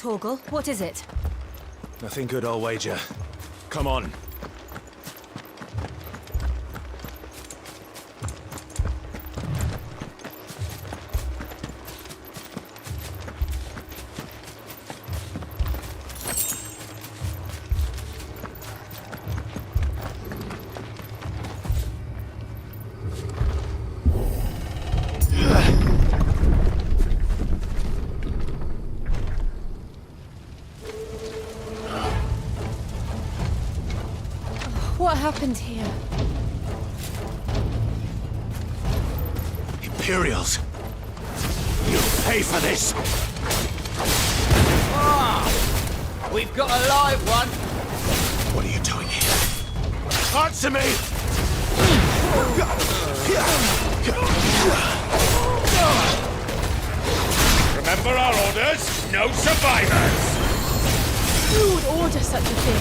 Torgal, what is it? Nothing good, I'll wager. Come on. What happened here? Imperials! You'll pay for this! We've got a live one! What are you doing here? Answer me! Remember our orders? No survivors! Who would order such a thing?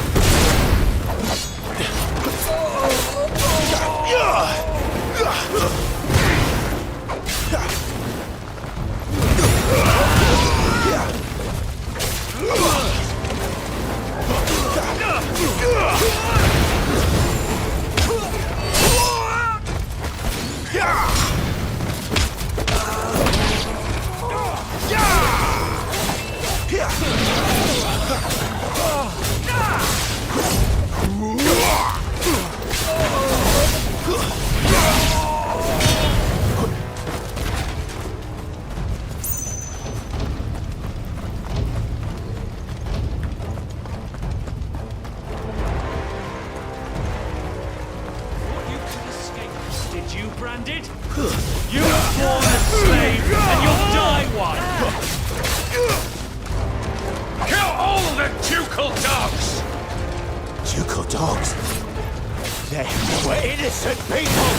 Did you, Branded? You were born a slave, and you'll die one! Kill all the ducal dogs! Ducal dogs? They were innocent people!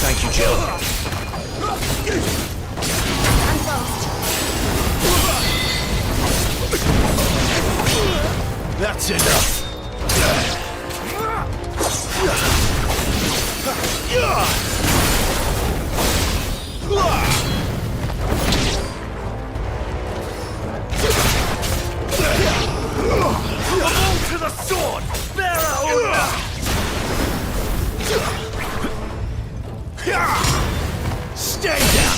Thank you, Jill. That's enough. To the sword! Stay down!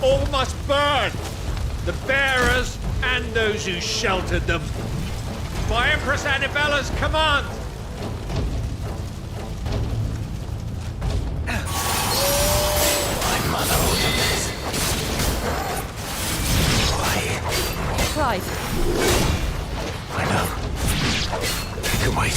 All must burn! The bearers and those who sheltered them. By Empress Annibella's command! My mother ordered this. Why? Clive, I know. They can wait.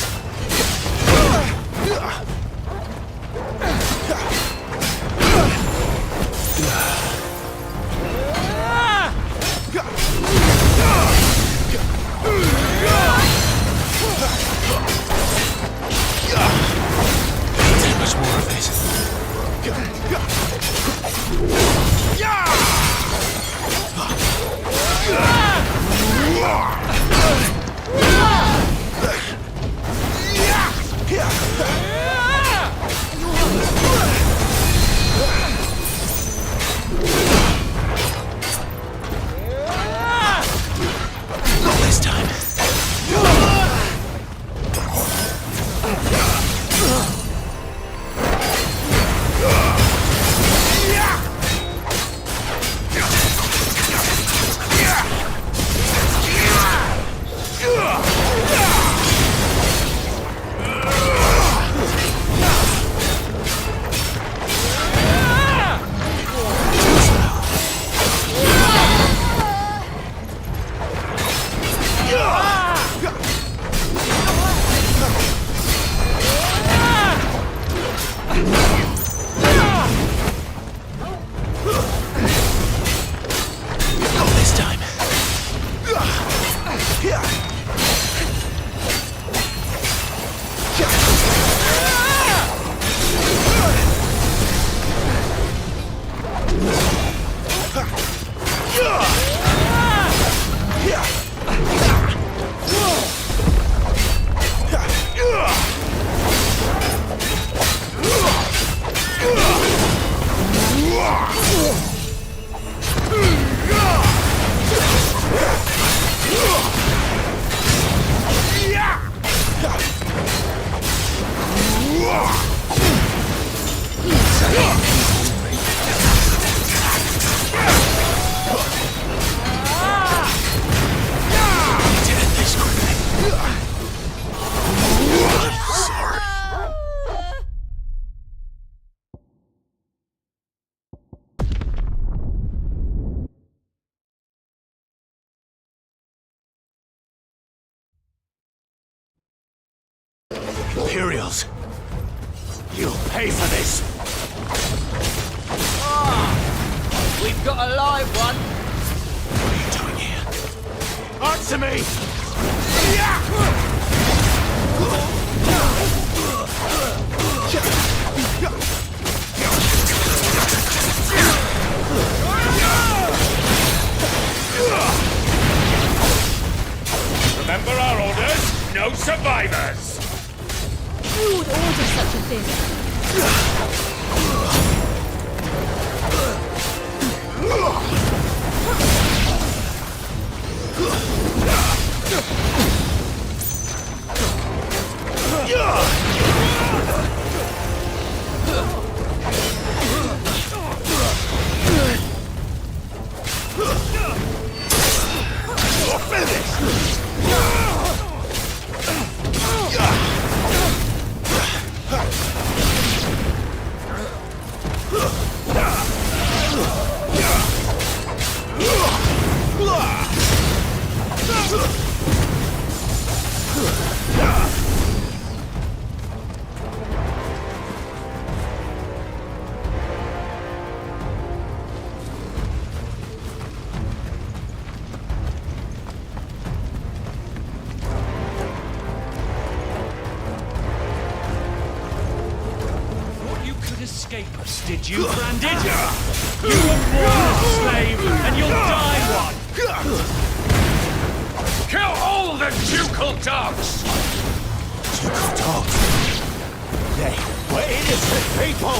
materials. You'll pay for this. We've got a live one. What are you doing here? Answer me! Remember our orders? No survivors! Who would order such a thing? Escape us, did you, Branded? You were born a slave, and you'll die one! Kill all the ducal dogs! Ducal dogs? They were innocent people!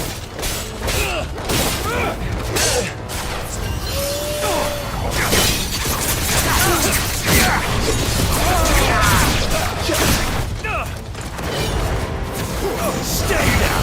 Stay down!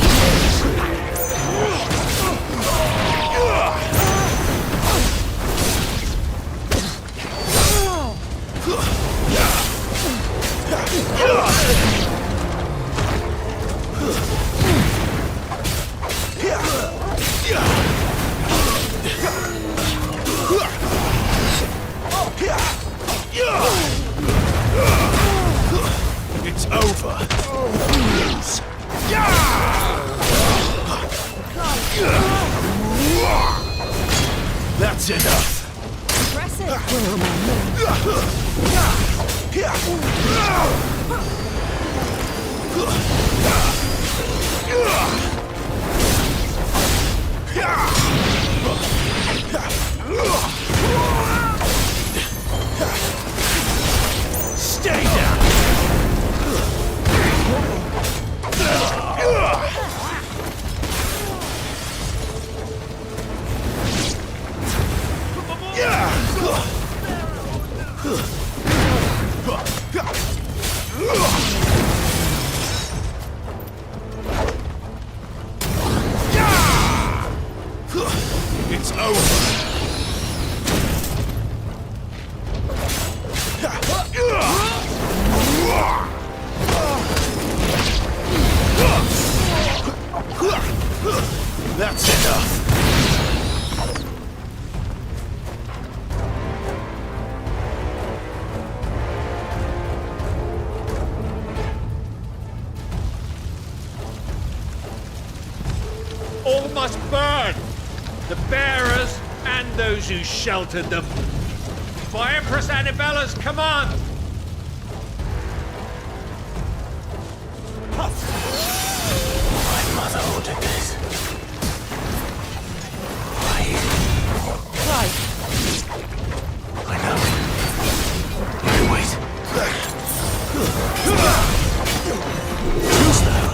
It's over. Lose. That's enough. Impressive. Stay down. It's over. That's enough. All must burn! The bearers and those who sheltered them. By Empress Annibella's command! My mother ordered this. Why? I know. Wait. Too slow.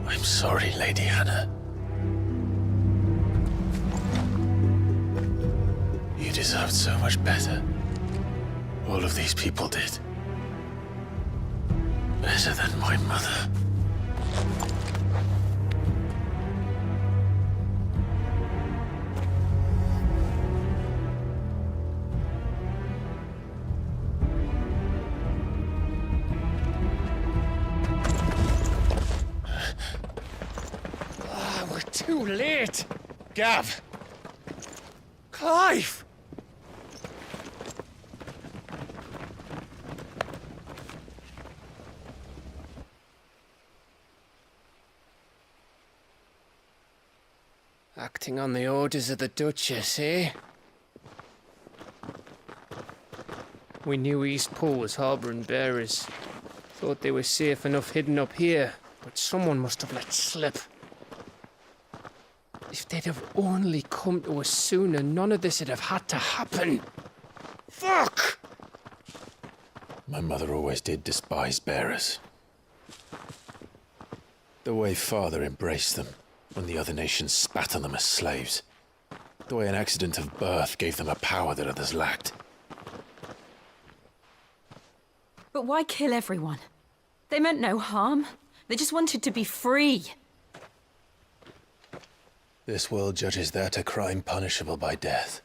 I'm sorry, Lady Hannah. You deserved so much better. All of these people did. Better than my mother. We're too late. Gav. Clive. Acting on the orders of the Duchess, eh? We knew East Pool was harbouring bearers. Thought they were safe enough hidden up here, but someone must have let slip. If they'd have only come to us sooner, none of this would have had to happen. Fuck! My mother always did despise bearers. The way Father embraced them when the other nations spat on them as slaves. The way an accident of birth gave them a power that others lacked. But why kill everyone? They meant no harm. They just wanted to be free. This world judges that a crime punishable by death.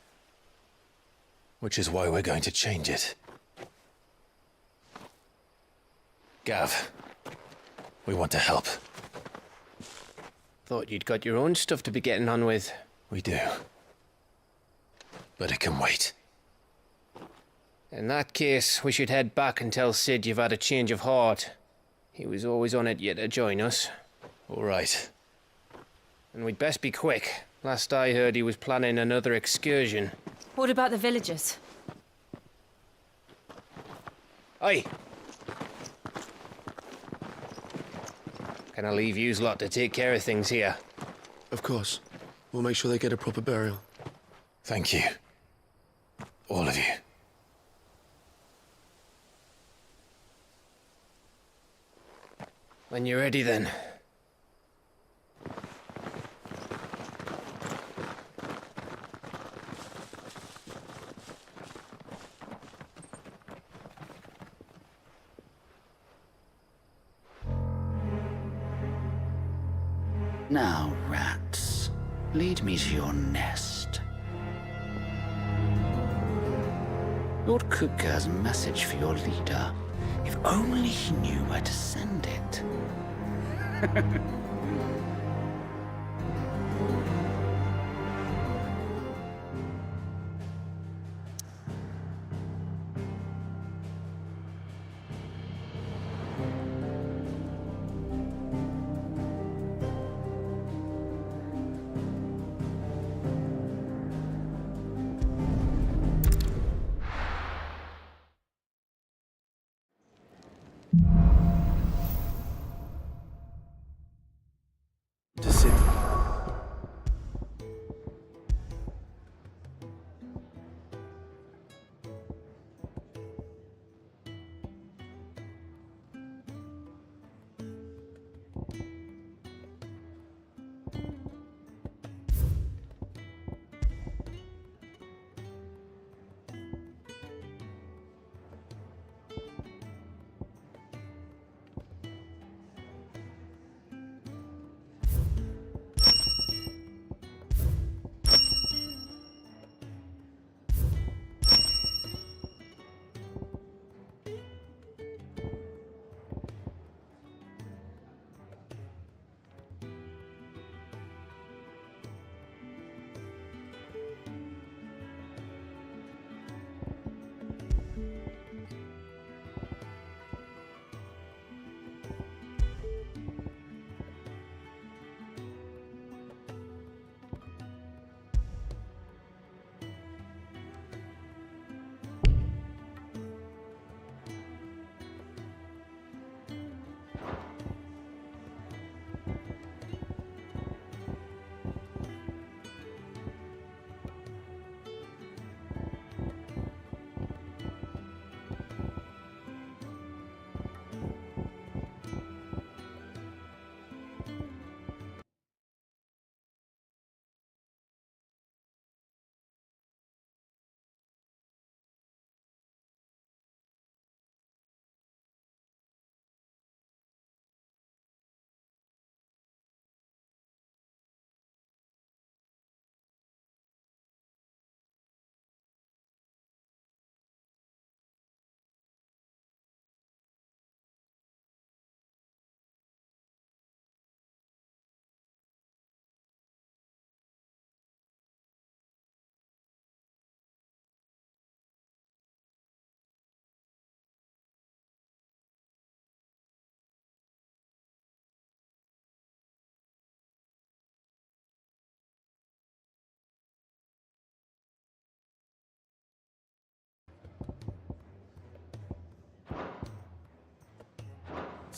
Which is why we're going to change it. Gav, we want to help. Thought you'd got your own stuff to be getting on with. We do. But it can wait. In that case, we should head back and tell Sid you've had a change of heart. He was always on it yet to join us. All right. And we'd best be quick. Last I heard, he was planning another excursion. What about the villagers? Aye. Can I leave yous lot to take care of things here? Of course. We'll make sure they get a proper burial. Thank you. All of you. When you're ready, then. Now, rats, lead me to your nest. Lord Kupka has a message for your leader. If only he knew where to send it.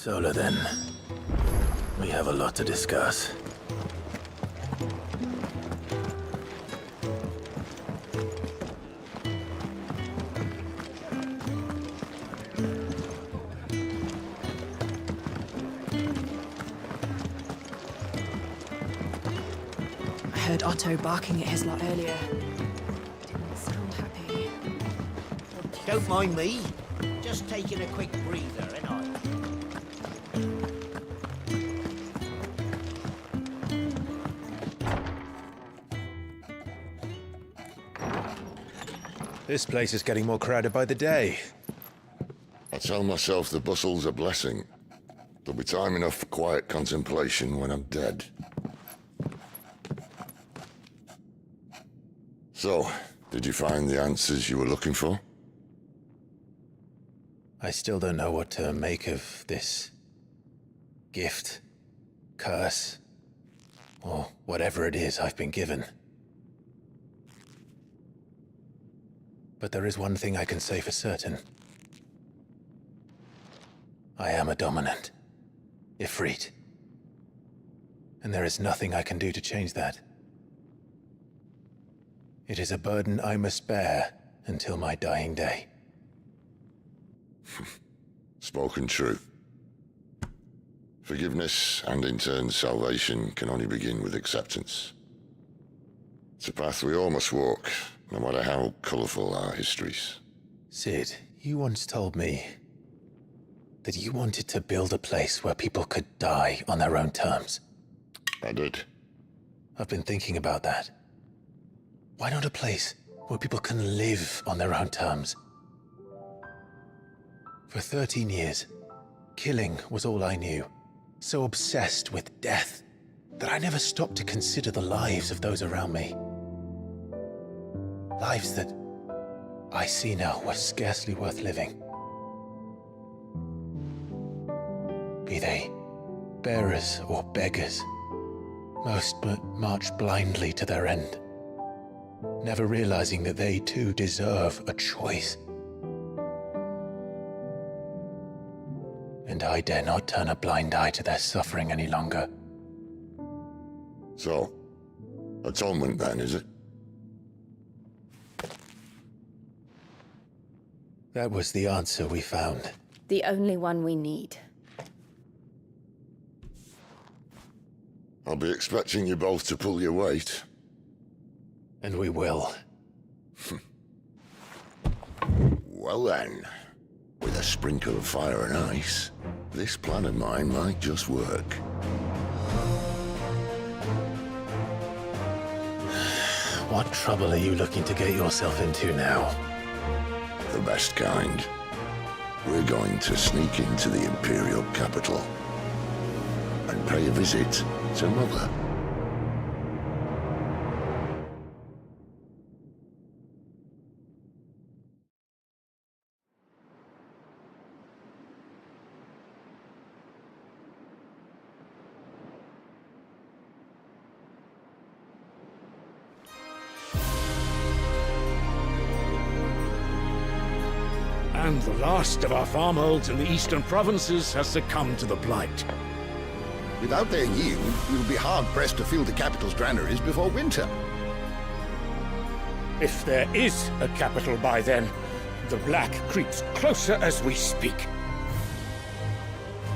Sola, then. We have a lot to discuss. I heard Otto barking at his lot earlier. Didn't sound happy. Don't mind me. Just taking a quick breather, ain't I? This place is getting more crowded by the day. I tell myself the bustle's a blessing. There'll be time enough for quiet contemplation when I'm dead. So, did you find the answers you were looking for? I still don't know what to make of this gift, curse, or whatever it is I've been given. But there is one thing I can say for certain. I am a dominant, Ifrit. And there is nothing I can do to change that. It is a burden I must bear until my dying day. Spoken true. Forgiveness, and in turn salvation, can only begin with acceptance. It's a path we all must walk, no matter how colourful our histories. Sid, you once told me that you wanted to build a place where people could die on their own terms. I did. I've been thinking about that. Why not a place where people can live on their own terms? For 13 years, killing was all I knew. So obsessed with death that I never stopped to consider the lives of those around me. Lives that I see now were scarcely worth living. Be they bearers or beggars, most march blindly to their end, never realizing that they too deserve a choice. And I dare not turn a blind eye to their suffering any longer. So, atonement then, is it? That was the answer we found. The only one we need. I'll be expecting you both to pull your weight. And we will. Well then, with a sprinkle of fire and ice, this plan of mine might just work. What trouble are you looking to get yourself into now? The best kind. We're going to sneak into the Imperial capital and pay a visit to Mother. And the last of our farmholds in the eastern provinces has succumbed to the blight. Without their yield, we will be hard-pressed to fill the capital's granaries before winter. If there is a capital by then, the black creeps closer as we speak.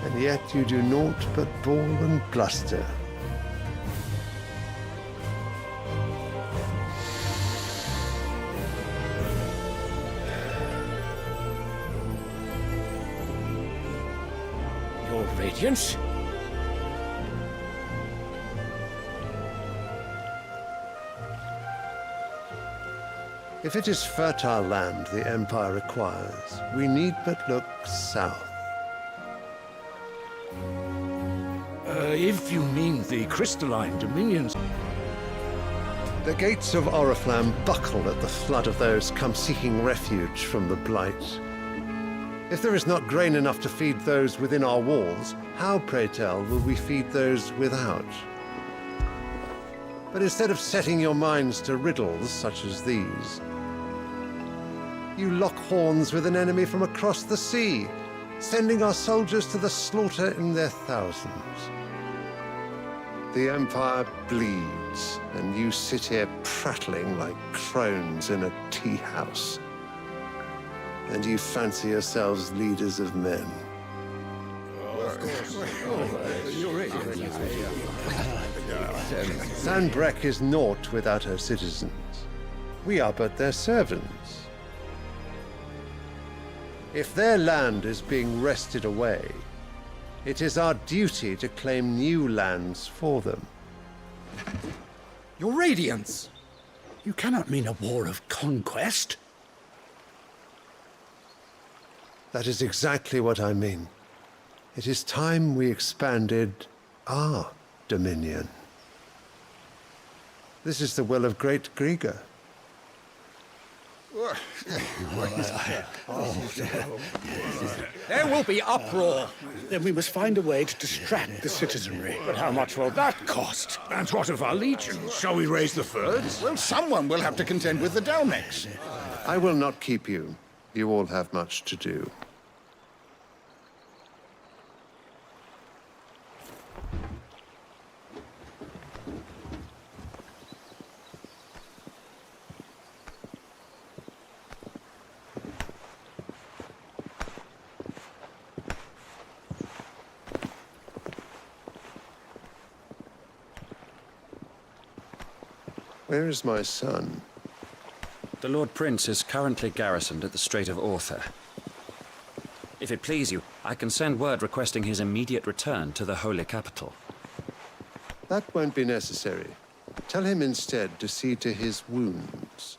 And yet you do naught but bawl and bluster. Your Radiance? If it is fertile land the Empire requires, we need but look south. If you mean the crystalline dominions... The gates of Oriflamme buckle at the flood of those come seeking refuge from the blight. If there is not grain enough to feed those within our walls, how, pray tell, will we feed those without? But instead of setting your minds to riddles such as these, you lock horns with an enemy from across the sea. sending our soldiers to the slaughter in their thousands. The Empire bleeds, and you sit here prattling like crones in a tea house. And you fancy yourselves leaders of men. Sanbreque is naught without her citizens. We are but their servants. If their land is being wrested away, it is our duty to claim new lands for them. Your Radiance! You cannot mean a war of conquest. That is exactly what I mean. It is time we expanded our dominion. This is the will of great Grieger. There will be uproar. Then we must find a way to distract the citizenry. But how much will that cost? And what of our legions? Shall we raise the thirds? Well, someone will have to contend with the Dalmex. I will not keep you. You all have much to do. Where is my son? The Lord Prince is currently garrisoned at the Strait of Arthur. If it please you, I can send word requesting his immediate return to the Holy Capital. That won't be necessary. Tell him instead to see to his wounds.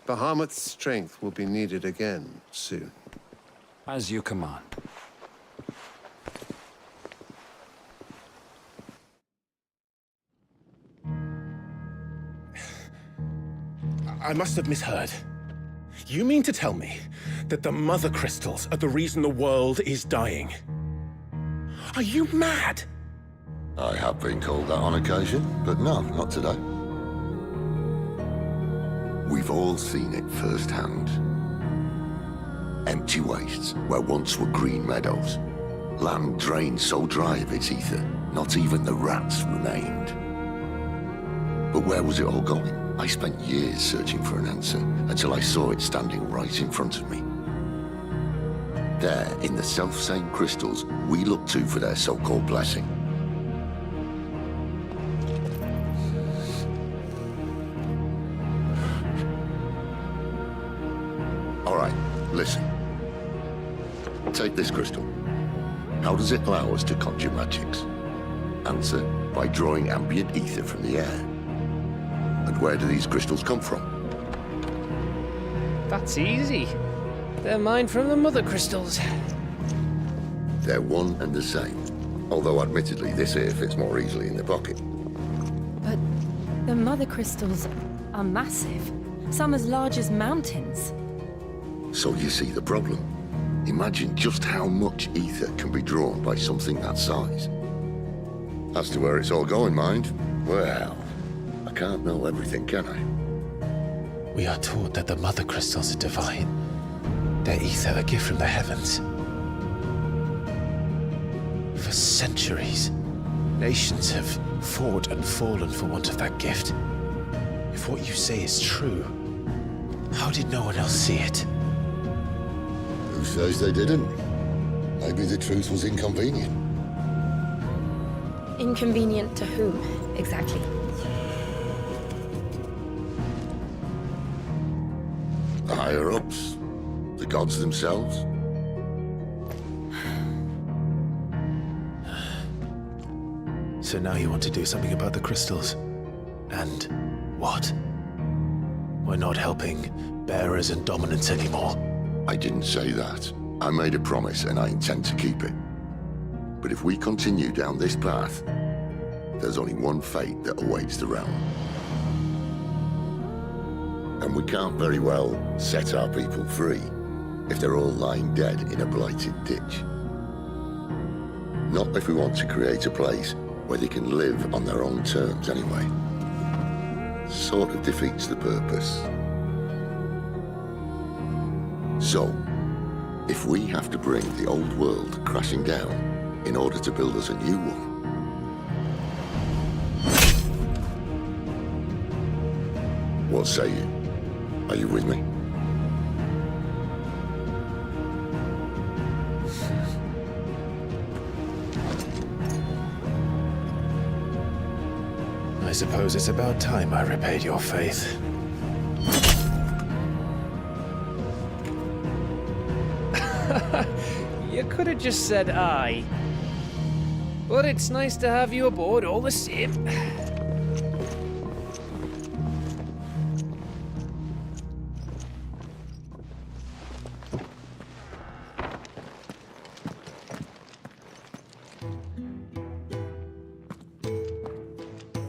Bahamut's strength will be needed again soon. As you command. I must have misheard. You mean to tell me that the Mother Crystals are the reason the world is dying? Are you mad? I have been called that on occasion, but no, not today. We've all seen it firsthand. Empty wastes where once were green meadows. Land drained so dry of its ether, not even the rats remained. But where was it all going? I spent years searching for an answer until I saw it standing right in front of me. There, in the self-same crystals we look to for their so-called blessing. All right, listen. Take this crystal. How does it allow us to conjure magics? Answer, by drawing ambient ether from the air. And where do these crystals come from? That's easy. They're mine from the Mother Crystals. They're one and the same. Although admittedly this here fits more easily in the pocket. But the Mother Crystals are massive. Some as large as mountains. So you see the problem. Imagine just how much ether can be drawn by something that size. As to where it's all going, mind, well, I can't know everything, can I? We are taught that the Mother Crystals are divine. Their ether a gift from the heavens. For centuries, nations have fought and fallen for want of that gift. If what you say is true, how did no one else see it? Who says they didn't? Maybe the truth was inconvenient. Inconvenient to whom, exactly? The higher-ups, the gods themselves. So now you want to do something about the crystals? And what? We're not helping bearers and dominants anymore. I didn't say that. I made a promise and I intend to keep it. But if we continue down this path, there's only one fate that awaits the realm. And we can't very well set our people free if they're all lying dead in a blighted ditch. Not if we want to create a place where they can live on their own terms anyway. Sort of defeats the purpose. So, If we have to bring the old world crashing down in order to build us a new one, what say you? Are you with me? I suppose it's about time I repaid your faith. You could have just said aye. But it's nice to have you aboard all the same.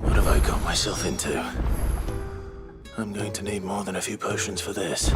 What have I got myself into? I'm going to need more than a few potions for this.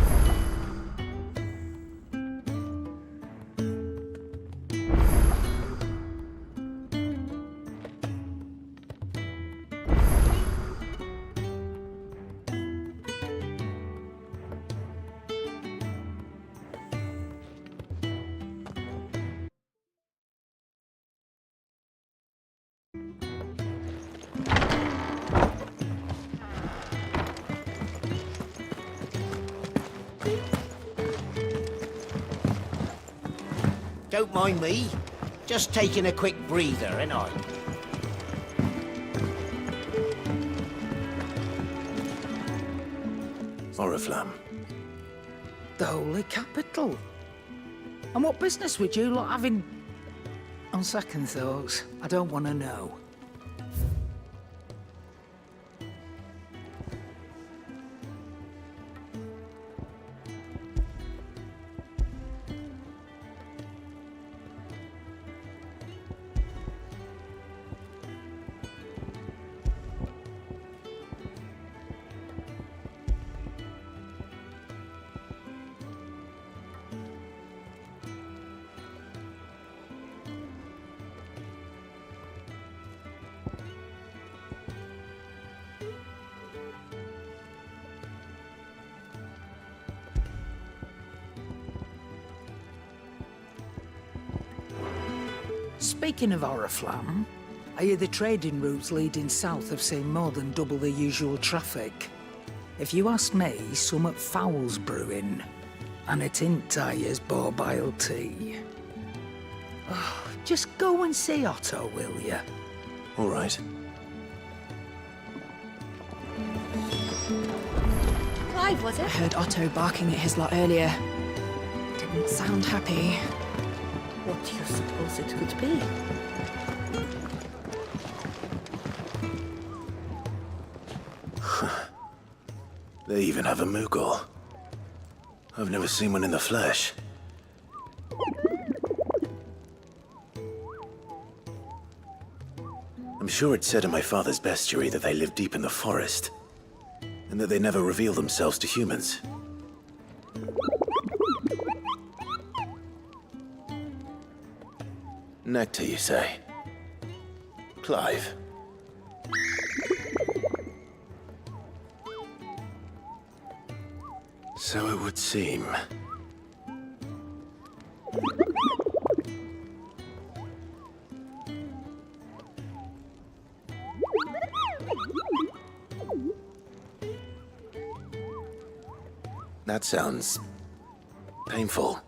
Don't mind me. Just taking a quick breather, ain't I? Oriflamme. The Holy Capital. And what business would you lot having? On second thoughts, I don't want to know. Speaking of Oriflamme, I hear the trading routes leading south have seen more than double the usual traffic. If you ask me, summat foul's brewing, and it ain't Tyre's borbile tea. Oh, just go and see Otto, will you? All right. Clive, was I it? heard Otto barking at his lot earlier. Didn't sound happy. What do you suppose it could be? They even have a Moogle. I've never seen one in the flesh. I'm sure it said in my father's bestiary that they live deep in the forest, and that they never reveal themselves to humans. Nectar, you say? Clive. So it would seem. That sounds painful.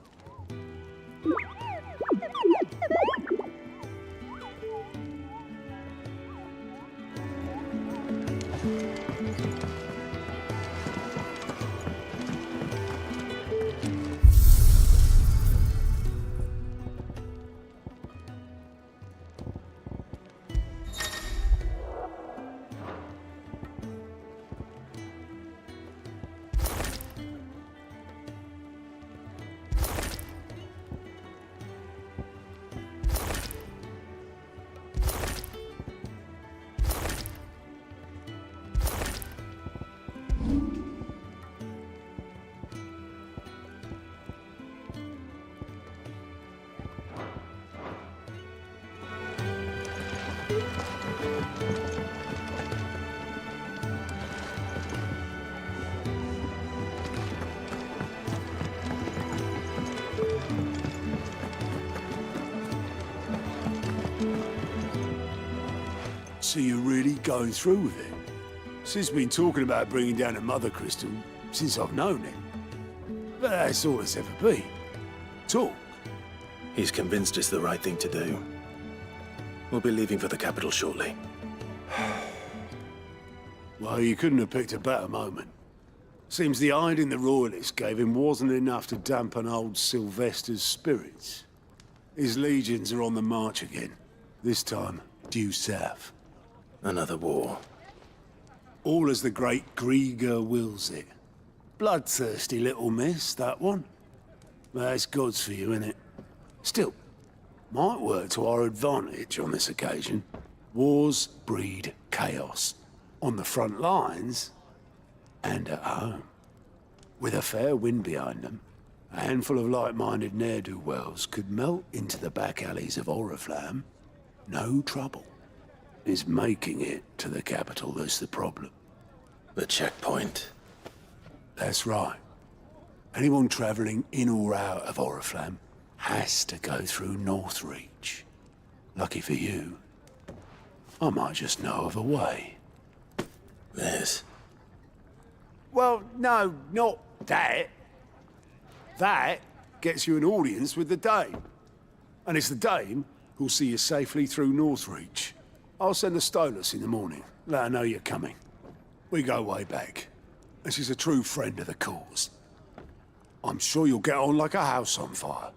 So you're really going through with it? Sid's been talking about bringing down a mother crystal since I've known him. But that's all it's ever been. Talk. He's convinced it's the right thing to do. We'll be leaving for the capital shortly. Well, you couldn't have picked a better moment. Seems the hiding the Royalists gave him wasn't enough to dampen old Sylvester's spirits. His legions are on the march again. This time, due south. Another war. All as the great Grieger wills it. Bloodthirsty little miss, that one. That's God's for you, innit? Still, might work to our advantage on this occasion. Wars breed chaos. On the front lines, and at home. With a fair wind behind them, a handful of like-minded ne'er-do-wells could melt into the back alleys of Oriflamme. No trouble. It's making it to the capital that's the problem. The checkpoint. That's right. Anyone travelling in or out of Oriflamme has to go through Northreach. Lucky for you, I might just know of a way. Yes. Well, no, not that. That gets you an audience with the Dame. And it's the Dame who'll see you safely through Northreach. I'll send a Stolas in the morning, let her know you're coming. We go way back, and she's a true friend of the cause. I'm sure you'll get on like a house on fire.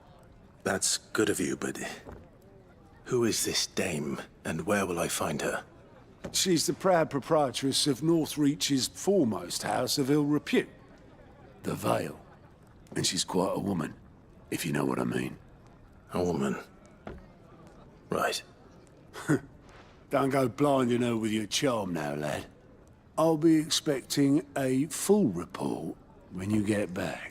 That's good of you, but who is this dame, and where will I find her? She's the proud proprietress of Northreach's foremost house of ill repute, the Vale. And she's quite a woman, if you know what I mean. A woman? Right. Don't go blinding her with your charm now, lad. I'll be expecting a full report when you get back.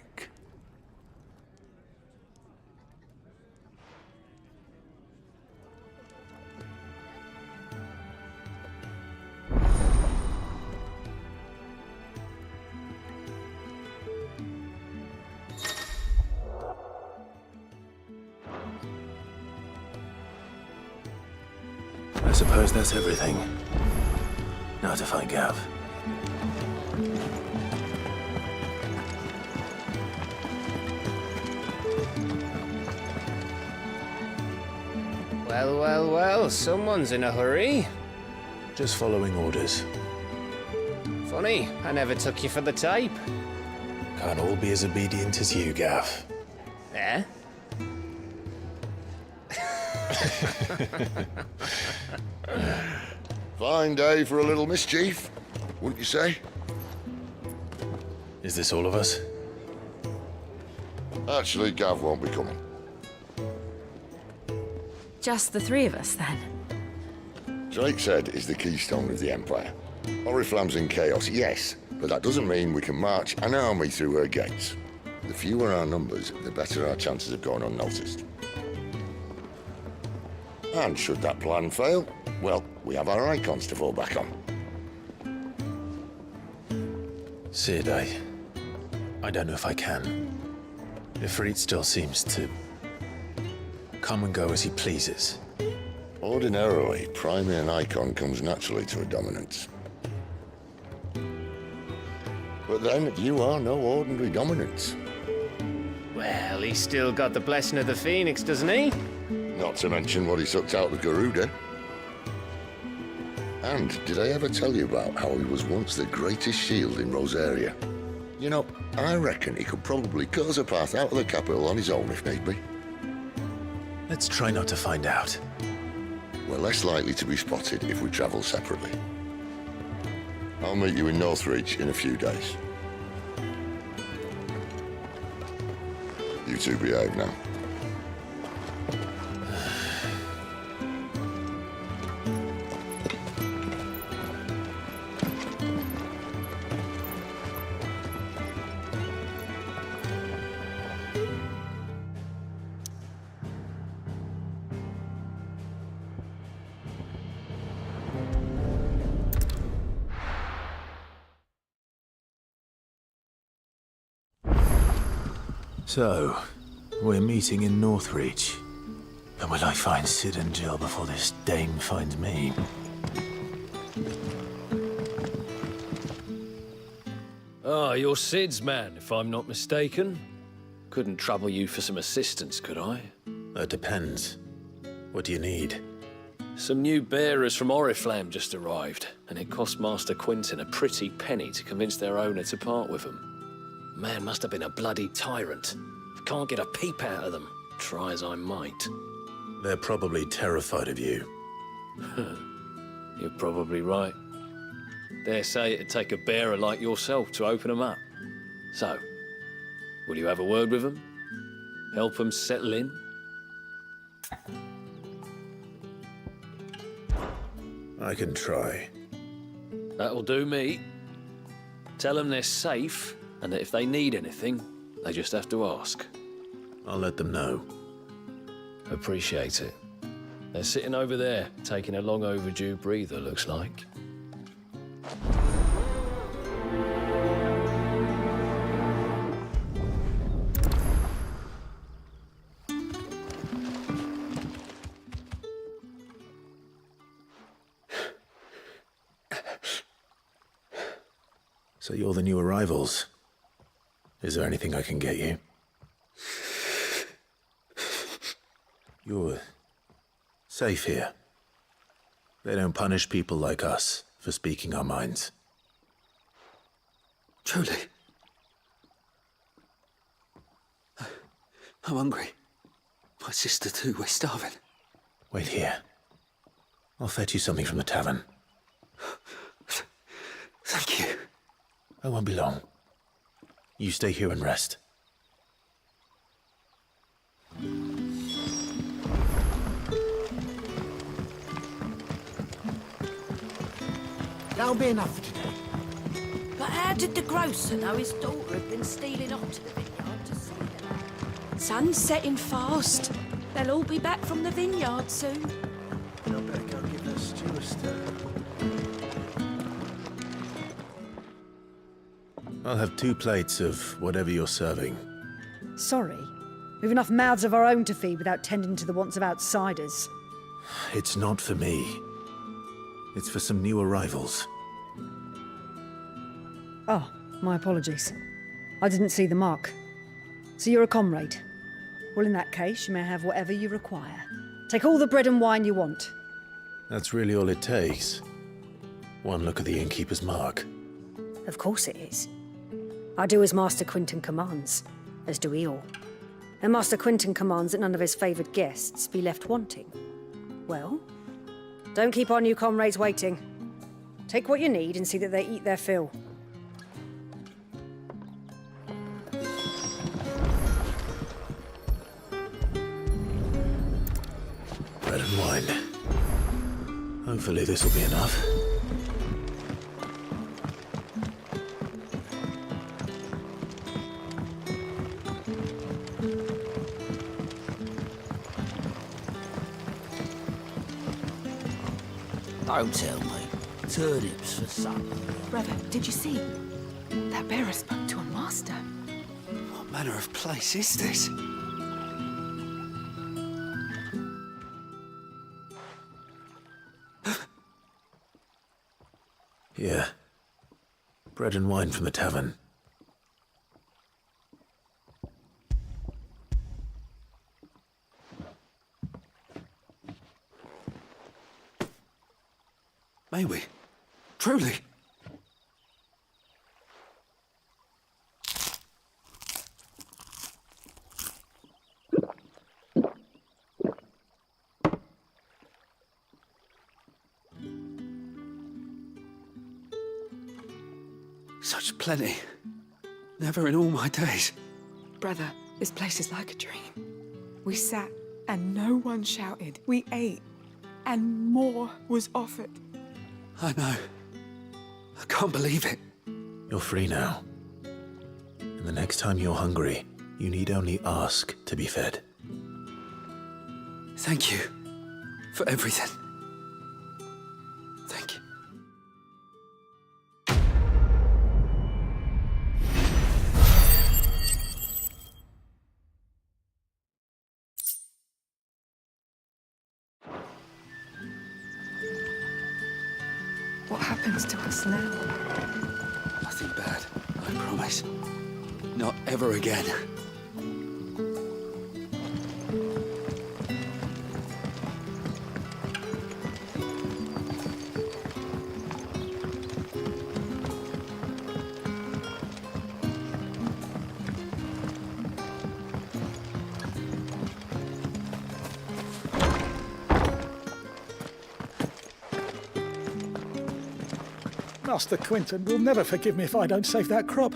I suppose that's everything. Now to find Gav. Well, well, well, someone's in a hurry. Just following orders. Funny, I never took you for the type. Can't all be as obedient as you, Gav. Eh? Fine day for a little mischief, wouldn't you say? Is this all of us? Actually, Gav won't be coming. Just the three of us, then? Drake's Head is the keystone of the Empire. Oriflamme's in chaos, yes, but that doesn't mean we can march an army through her gates. The fewer our numbers, the better our chances of going unnoticed. And should that plan fail, well, we have our icons to fall back on. Sid, I don't know if I can. Ifrit still seems to come and go as he pleases. Ordinarily, priming an icon comes naturally to a dominance. But then, you are no ordinary dominance. Well, he's still got the blessing of the Phoenix, doesn't he? Not to mention what he sucked out of Garuda. And did I ever tell you about how he was once the greatest shield in Rosaria? You know, I reckon he could probably cut us a path out of the capital on his own if need be. Let's try not to find out. We're less likely to be spotted if we travel separately. I'll meet you in Northreach in a few days. You two behave now. So, we're meeting in Northreach. But will I find Sid and Jill before this dame finds me? Ah, you're Sid's man, if I'm not mistaken. Couldn't trouble you for some assistance, could I? That depends. What do you need? Some new bearers from Oriflamme just arrived, and it cost Master Quinton a pretty penny to convince their owner to part with them. Man must have been a bloody tyrant. Can't get a peep out of them, try as I might. They're probably terrified of you. You're probably right. Dare say it'd take a bearer like yourself to open them up. So, will you have a word with them? Help them settle in? I can try. That'll do me. Tell them they're safe, and that if they need anything, they just have to ask. I'll let them know. Appreciate it. They're sitting over there, taking a long overdue breather, looks like. So you're the new arrivals. Is there anything I can get you? You're safe here. They don't punish people like us for speaking our minds. Truly. I'm hungry. My sister too, we're starving. Wait here. I'll fetch you something from the tavern. Thank you. I won't be long. You stay here and rest. That'll be enough for today. But how did the grocer know his daughter had been stealing off to the vineyard to see them? Sun's setting fast. They'll all be back from the vineyard soon. I'll better go give the stew a stir. I'll have 2 plates of whatever you're serving. Sorry. We've enough mouths of our own to feed without tending to the wants of outsiders. It's not for me. It's for some new arrivals. Oh, my apologies. I didn't see the mark. So you're a comrade. Well, in that case, you may have whatever you require. Take all the bread and wine you want. That's really all it takes. One look at the innkeeper's mark. Of course it is. I do as Master Quinton commands, as do we all. And Master Quinton commands that none of his favoured guests be left wanting. Well, don't keep our new comrades waiting. Take what you need and see that they eat their fill. Bread and wine. Hopefully this will be enough. Don't tell me. Turnips for supper. Brother, did you see? That bearer spoke to a master. What manner of place is this? Here. Bread and wine from the tavern. May we? Truly? Such plenty. Never in all my days. Brother, this place is like a dream. We sat and no one shouted. We ate and more was offered. I know. I can't believe it. You're free now. And the next time you're hungry, you need only ask to be fed. Thank you for everything. Thank you. What happens to us now? Nothing. nothing bad, I promise. Not ever again. Master Quinton will never forgive me if I don't save that crop.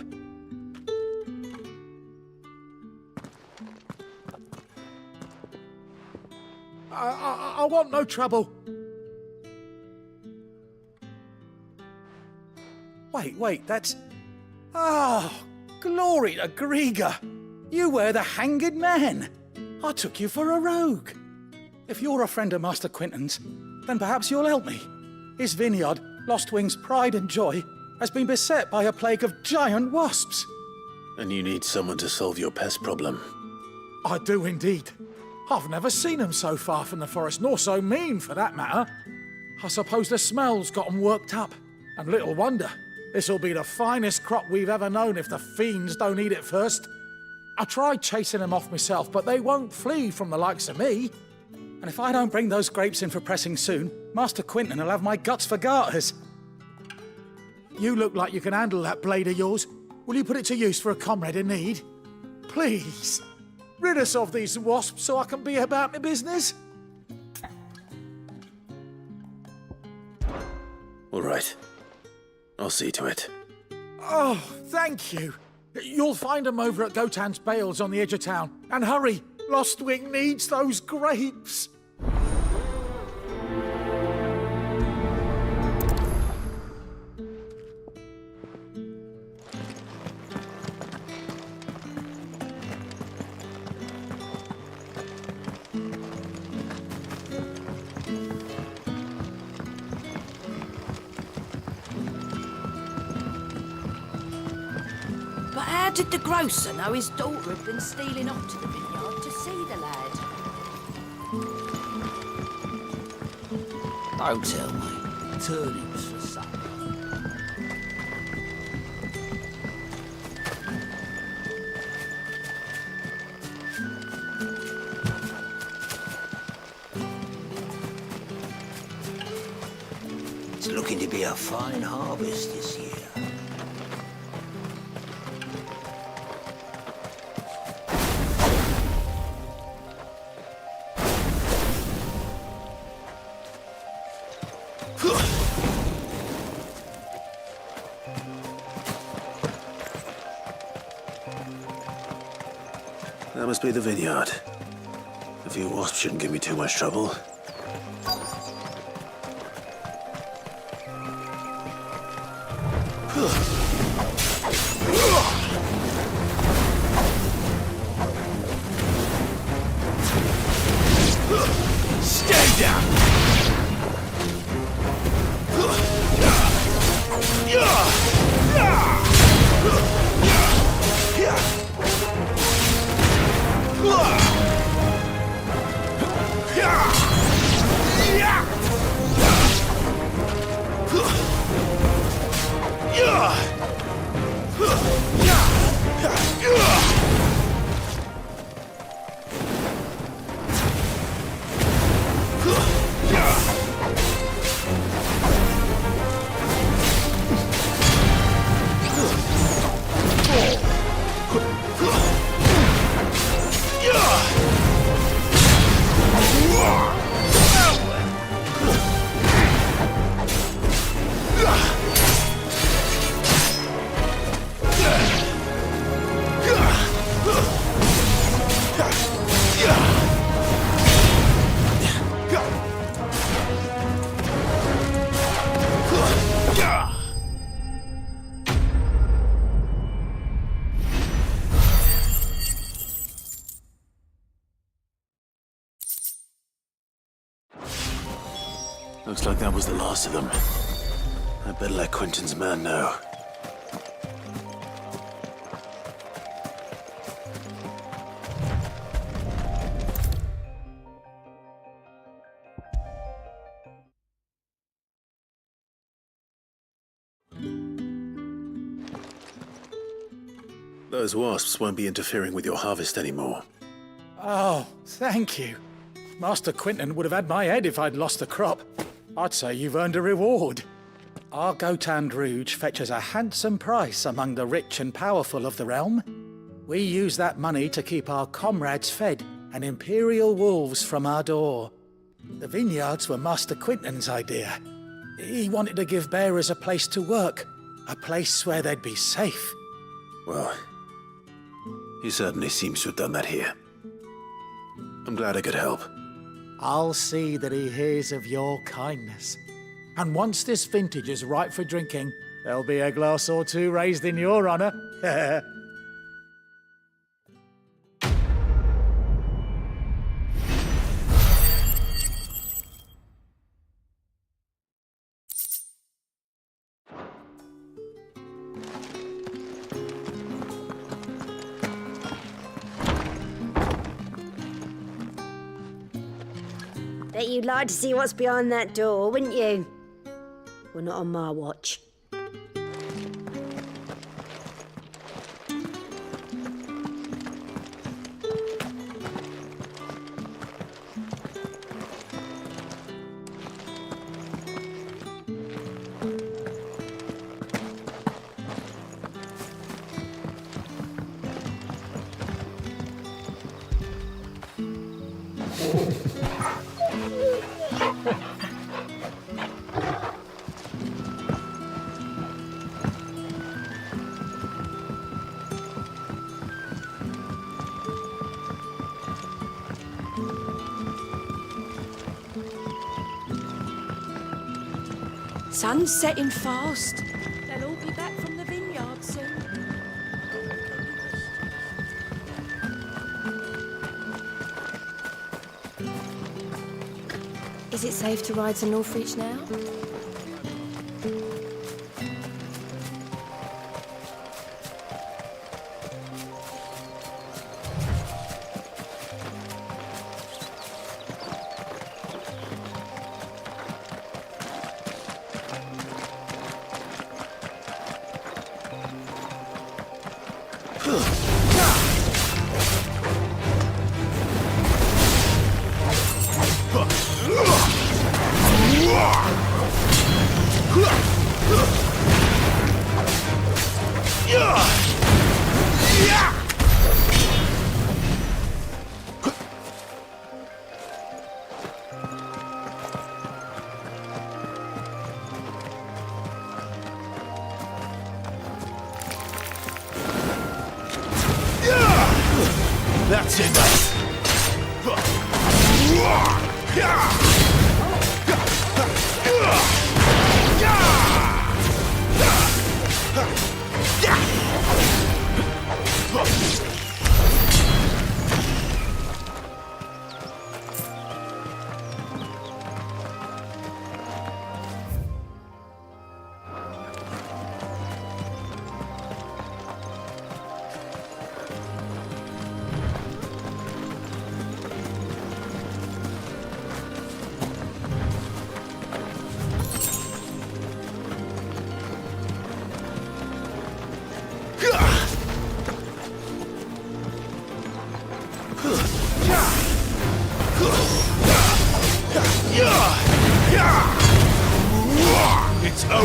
I want no trouble. Wait, that's... Oh, glory to Grieger. You were the hanged man. I took you for a rogue. If you're a friend of Master Quinton's, then perhaps you'll help me. His vineyard, Lostwing's pride and joy, has been beset by a plague of giant wasps. And you need someone to solve your pest problem. I do indeed. I've never seen them so far from the forest, nor so mean, for that matter. I suppose the smell's got 'em worked up. And little wonder. This'll be the finest crop we've ever known if the fiends don't eat it first. I tried chasing them off myself, but they won't flee from the likes of me. And if I don't bring those grapes in for pressing soon, Master Quinton will have my guts for garters. You look like you can handle that blade of yours. Will you put it to use for a comrade in need? Please, rid us of these wasps so I can be about my business. All right. I'll see to it. Oh, thank you. You'll find them over at Gotan's Bales on the edge of town. And hurry, Lostwing needs those grapes. But how did the grocer know his daughter had been stealing off to the vineyard to see the lad? Don't tell me. Turnips for supper. It's looking to be a fine harvest this year. That must be the vineyard. A few wasps shouldn't give me too much trouble. Stay down! Looks like that was the last of them. I'd better let Quinton's man know. Those wasps won't be interfering with your harvest anymore. Oh, thank you. Master Quinton would have had my head if I'd lost the crop. I'd say you've earned a reward. Our Gotand Rouge fetches a handsome price among the rich and powerful of the realm. We use that money to keep our comrades fed and imperial wolves from our door. The vineyards were Master Quinton's idea. He wanted to give bearers a place to work, a place where they'd be safe. Well, he certainly seems to have done that here. I'm glad I could help. I'll see that he hears of your kindness. And once this vintage is ripe for drinking, there'll be a glass or two raised in your honour. Bet you'd like to see what's behind that door, wouldn't you? Well, not on my watch. Sun's setting fast. They'll all be back from the vineyard soon. Is it safe to ride to Northreach now? That's enough! It's over.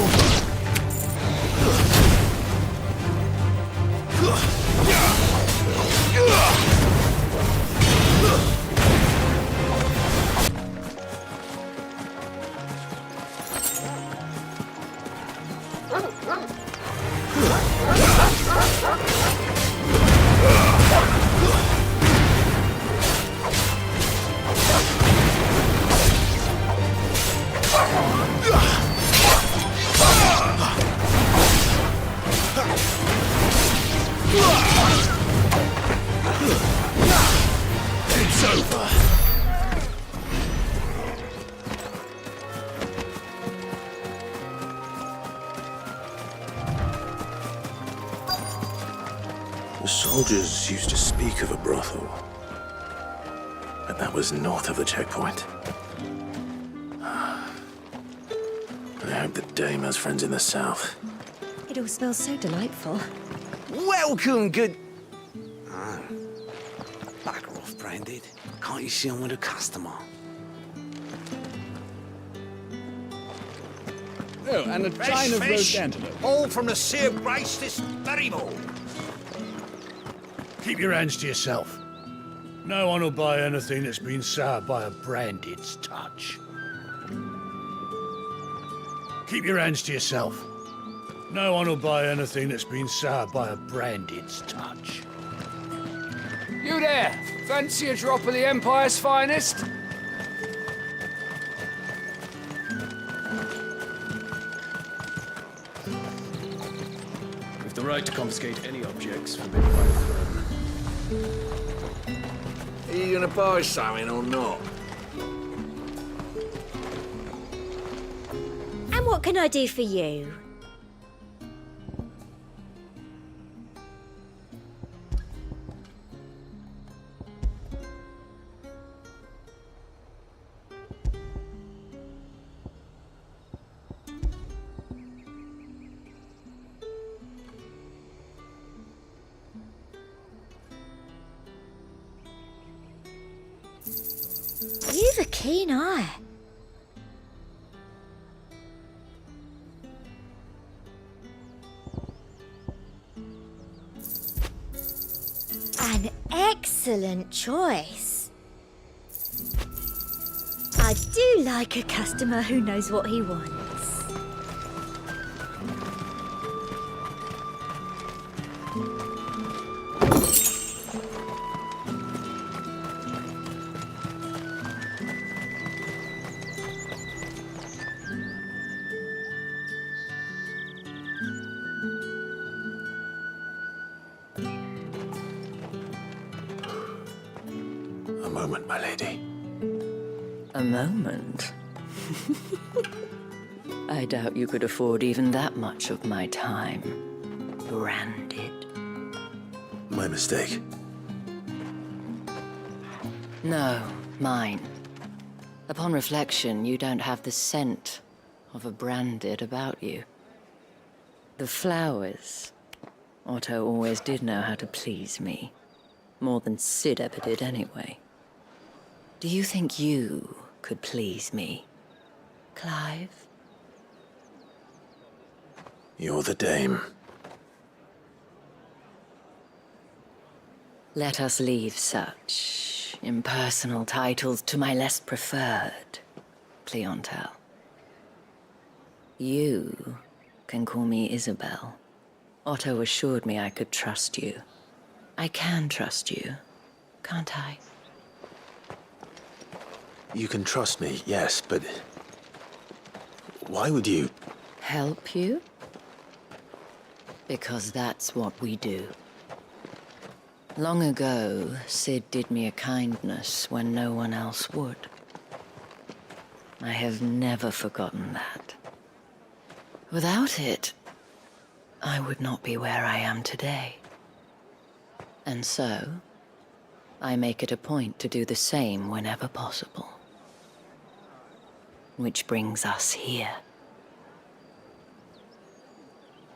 It's over. The soldiers used to speak of a brothel, but that was north of the checkpoint. I hope the dame has friends in the south. It all smells so delightful. Welcome, good... Ah. Back off, Branded. Can't you see I'm with a customer? Oh, and a chine of roast antelope. All from the Sea of Grace this very morning. Keep your hands to yourself. No one will buy anything that's been soured by a Branded's touch. Keep your hands to yourself. No one will buy anything that's been soured by a Branded's touch. You there! Fancy a drop of the Empire's finest? With the right to confiscate any objects forbidden by the throne. Are you gonna buy something or not? And what can I do for you? You've a keen eye. An excellent choice. I do like a customer who knows what he wants. A moment, my lady. A moment? I doubt you could afford even that much of my time. Branded. My mistake. No, mine. Upon reflection, you don't have the scent of a Branded about you. The flowers. Otto always did know how to please me. More than Sid ever did anyway. Do you think you could please me, Clive? You're the dame. Let us leave such impersonal titles to my less preferred clientele. You can call me Isabel. Otto assured me I could trust you. I can trust you, can't I? You can trust me, yes, but why would you? Help you? Because that's what we do. Long ago, Sid did me a kindness when no one else would. I have never forgotten that. Without it, I would not be where I am today. And so, I make it a point to do the same whenever possible. Which brings us here.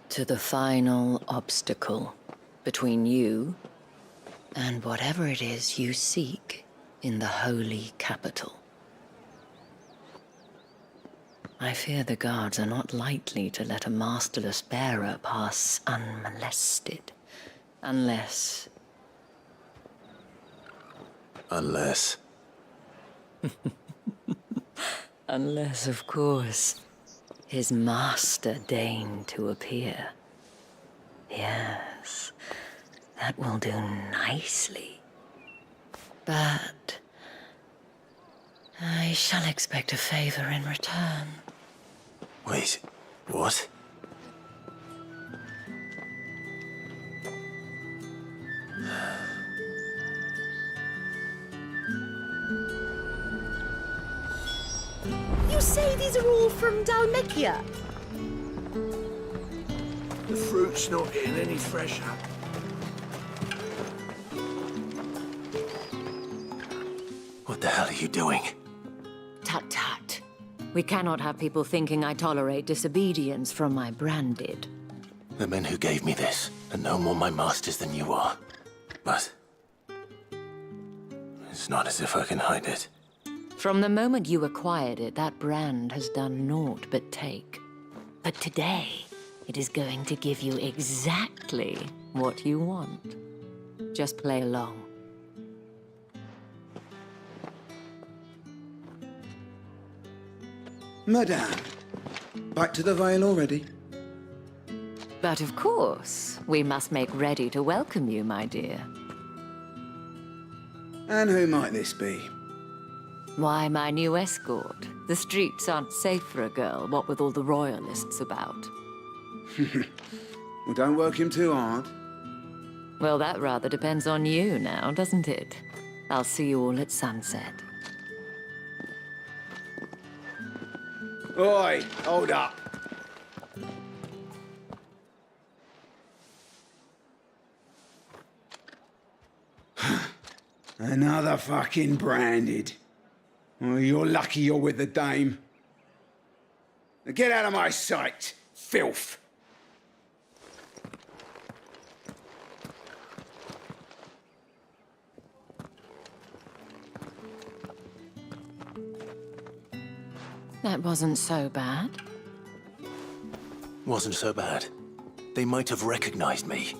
To the final obstacle between you and whatever it is you seek in the holy capital. I fear the guards are not likely to let a masterless bearer pass unmolested, unless... Unless... Unless, of course, his master deigned to appear. Yes, that will do nicely. But I shall expect a favor in return. Wait, what? You say these are all from Dalmekia? The fruit's not getting any fresher. What the hell are you doing? Tut tut. We cannot have people thinking I tolerate disobedience from my Branded. The men who gave me this are no more my masters than you are. But it's not as if I can hide it. From the moment you acquired it, that brand has done naught but take. But today, it is going to give you exactly what you want. Just play along. Madame, back to the Vale already? But of course, we must make ready to welcome you, my dear. And who might this be? Why, my new escort. The streets aren't safe for a girl, what with all the royalists about. Well, don't work him too hard. Well, that rather depends on you now, doesn't it? I'll see you all at sunset. Oi, hold up. Another fucking branded. Oh, you're lucky you're with the dame. Now get out of my sight, filth. That wasn't so bad. Wasn't so bad. They might have recognized me.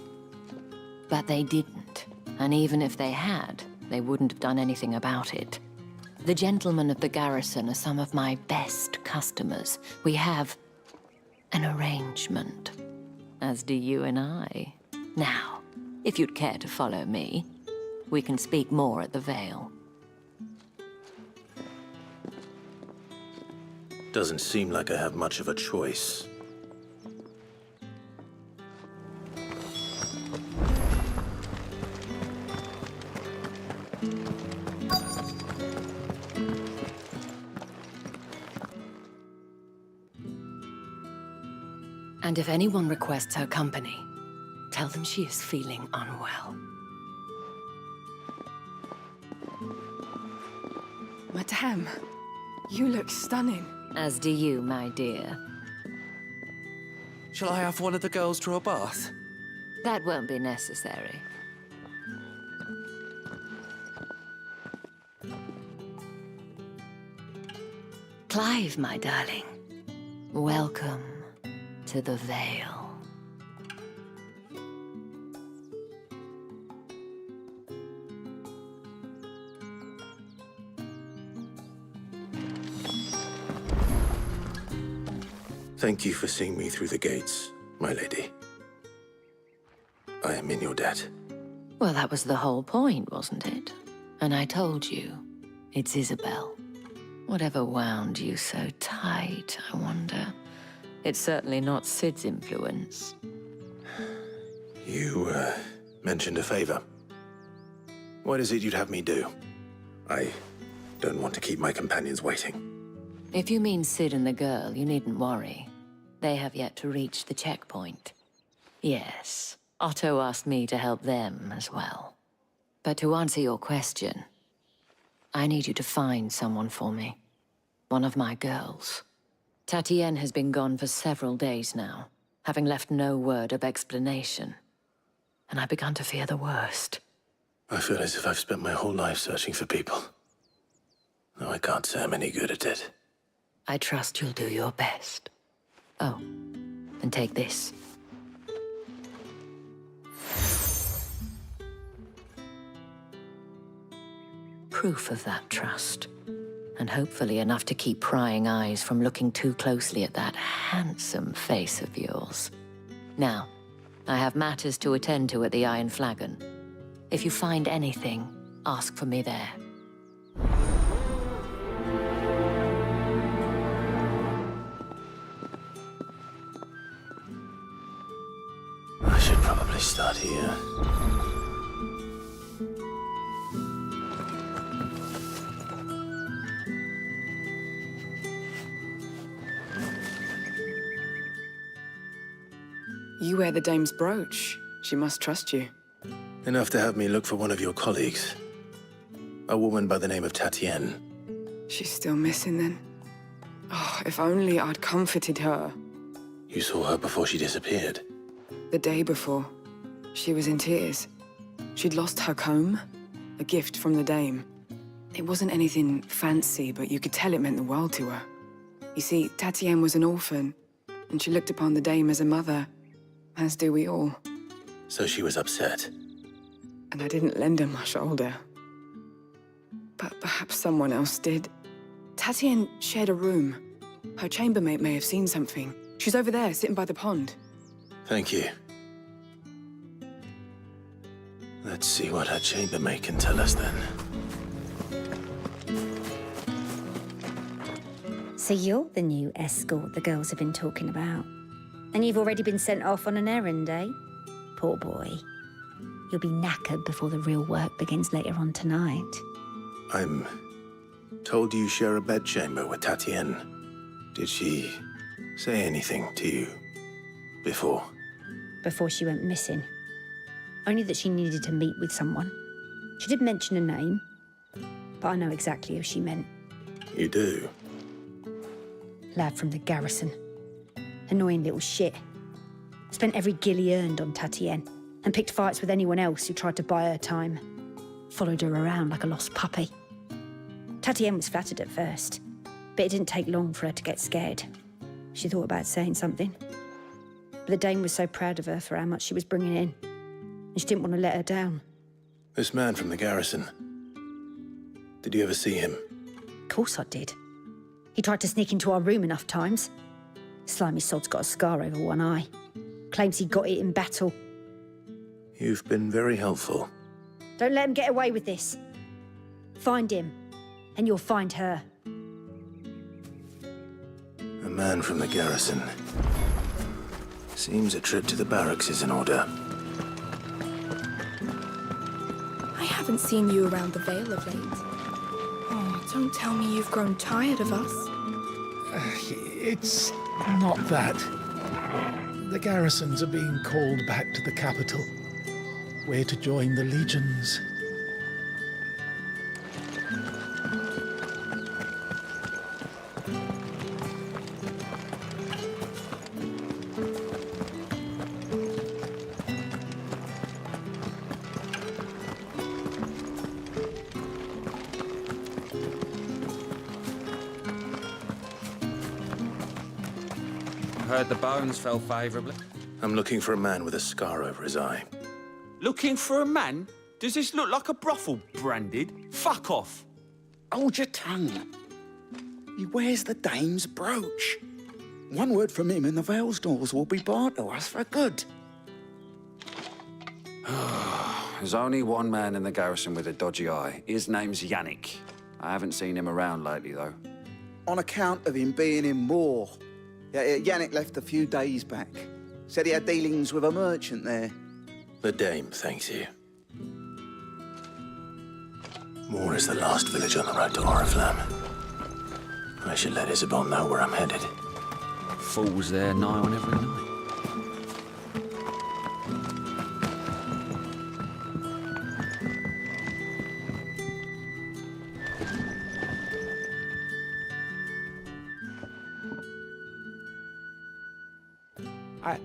But they didn't. And even if they had, they wouldn't have done anything about it. The gentlemen of the garrison are some of my best customers. We have an arrangement, as do you and I. Now, if you'd care to follow me, we can speak more at the Vale. Doesn't seem like I have much of a choice. And if anyone requests her company, tell them she is feeling unwell. Madame, you look stunning. As do you, my dear. Shall I have one of the girls draw a bath? That won't be necessary. Clive, my darling. Welcome to the Vale. Thank you for seeing me through the gates, my lady. I am in your debt. Well, that was the whole point, wasn't it? And I told you, it's Isabel. Whatever wound you so tight, I wonder. It's certainly not Sid's influence. You, mentioned a favor. What is it you'd have me do? I don't want to keep my companions waiting. If you mean Sid and the girl, you needn't worry. They have yet to reach the checkpoint. Yes, Otto asked me to help them as well. But to answer your question, I need you to find someone for me. One of my girls. Tatienne has been gone for several days now, having left no word of explanation. And I've begun to fear the worst. I feel as if I've spent my whole life searching for people. Though I can't say I'm any good at it. I trust you'll do your best. Oh, and take this. Proof of that trust. And hopefully enough to keep prying eyes from looking too closely at that handsome face of yours. Now, I have matters to attend to at the Iron Flagon. If you find anything, ask for me there. I should probably start here. You wear the dame's brooch. She must trust you. Enough to have me look for one of your colleagues. A woman by the name of Tatienne. She's still missing then. Oh, if only I'd comforted her. You saw her before she disappeared. The day before. She was in tears. She'd lost her comb, a gift from the dame. It wasn't anything fancy, but you could tell it meant the world to her. You see, Tatienne was an orphan, and she looked upon the dame as a mother, as do we all. So she was upset. And I didn't lend her my shoulder. But perhaps someone else did. Tatienne shared a room. Her chambermaid may have seen something. She's over there, sitting by the pond. Thank you. Let's see what her chambermaid can tell us then. So you're the new escort the girls have been talking about. And you've already been sent off on an errand, eh? Poor boy. You'll be knackered before the real work begins later on tonight. I'm told you share a bedchamber with Tatienne. Did she say anything to you before? Before she went missing. Only that she needed to meet with someone. She did mention a name, but I know exactly who she meant. You do? Lad from the garrison. Annoying little shit. Spent every guil he earned on Tatienne, and picked fights with anyone else who tried to buy her time. Followed her around like a lost puppy. Tatienne was flattered at first, but it didn't take long for her to get scared. She thought about saying something. But the dame was so proud of her for how much she was bringing in, and she didn't want to let her down. This man from the garrison. Did you ever see him? Of course I did. He tried to sneak into our room enough times. Slimy sod's got a scar over one eye. Claims he got it in battle. You've been very helpful. Don't let him get away with this. Find him, and you'll find her. A man from the garrison. Seems a trip to the barracks is in order. I haven't seen you around the Vale of late. Oh, don't tell me you've grown tired of us. It's not that. The garrisons are being called back to the capital. We're to join the legions. Heard the bones fell favourably. I'm looking for a man with a scar over his eye. Looking for a man? Does this look like a brothel, Branded? Fuck off! Hold your tongue. He wears the dame's brooch. One word from him and the Vale's doors will be barred to us for good. There's only one man in the garrison with a dodgy eye. His name's Yannick. I haven't seen him around lately, though. On account of him being in war. Yeah, Yannick left a few days back. Said he had dealings with a merchant there. The dame thanks you. Moor is the last village on the road to Oriflamme. I should let Isabel know where I'm headed. Fools there nigh on every night.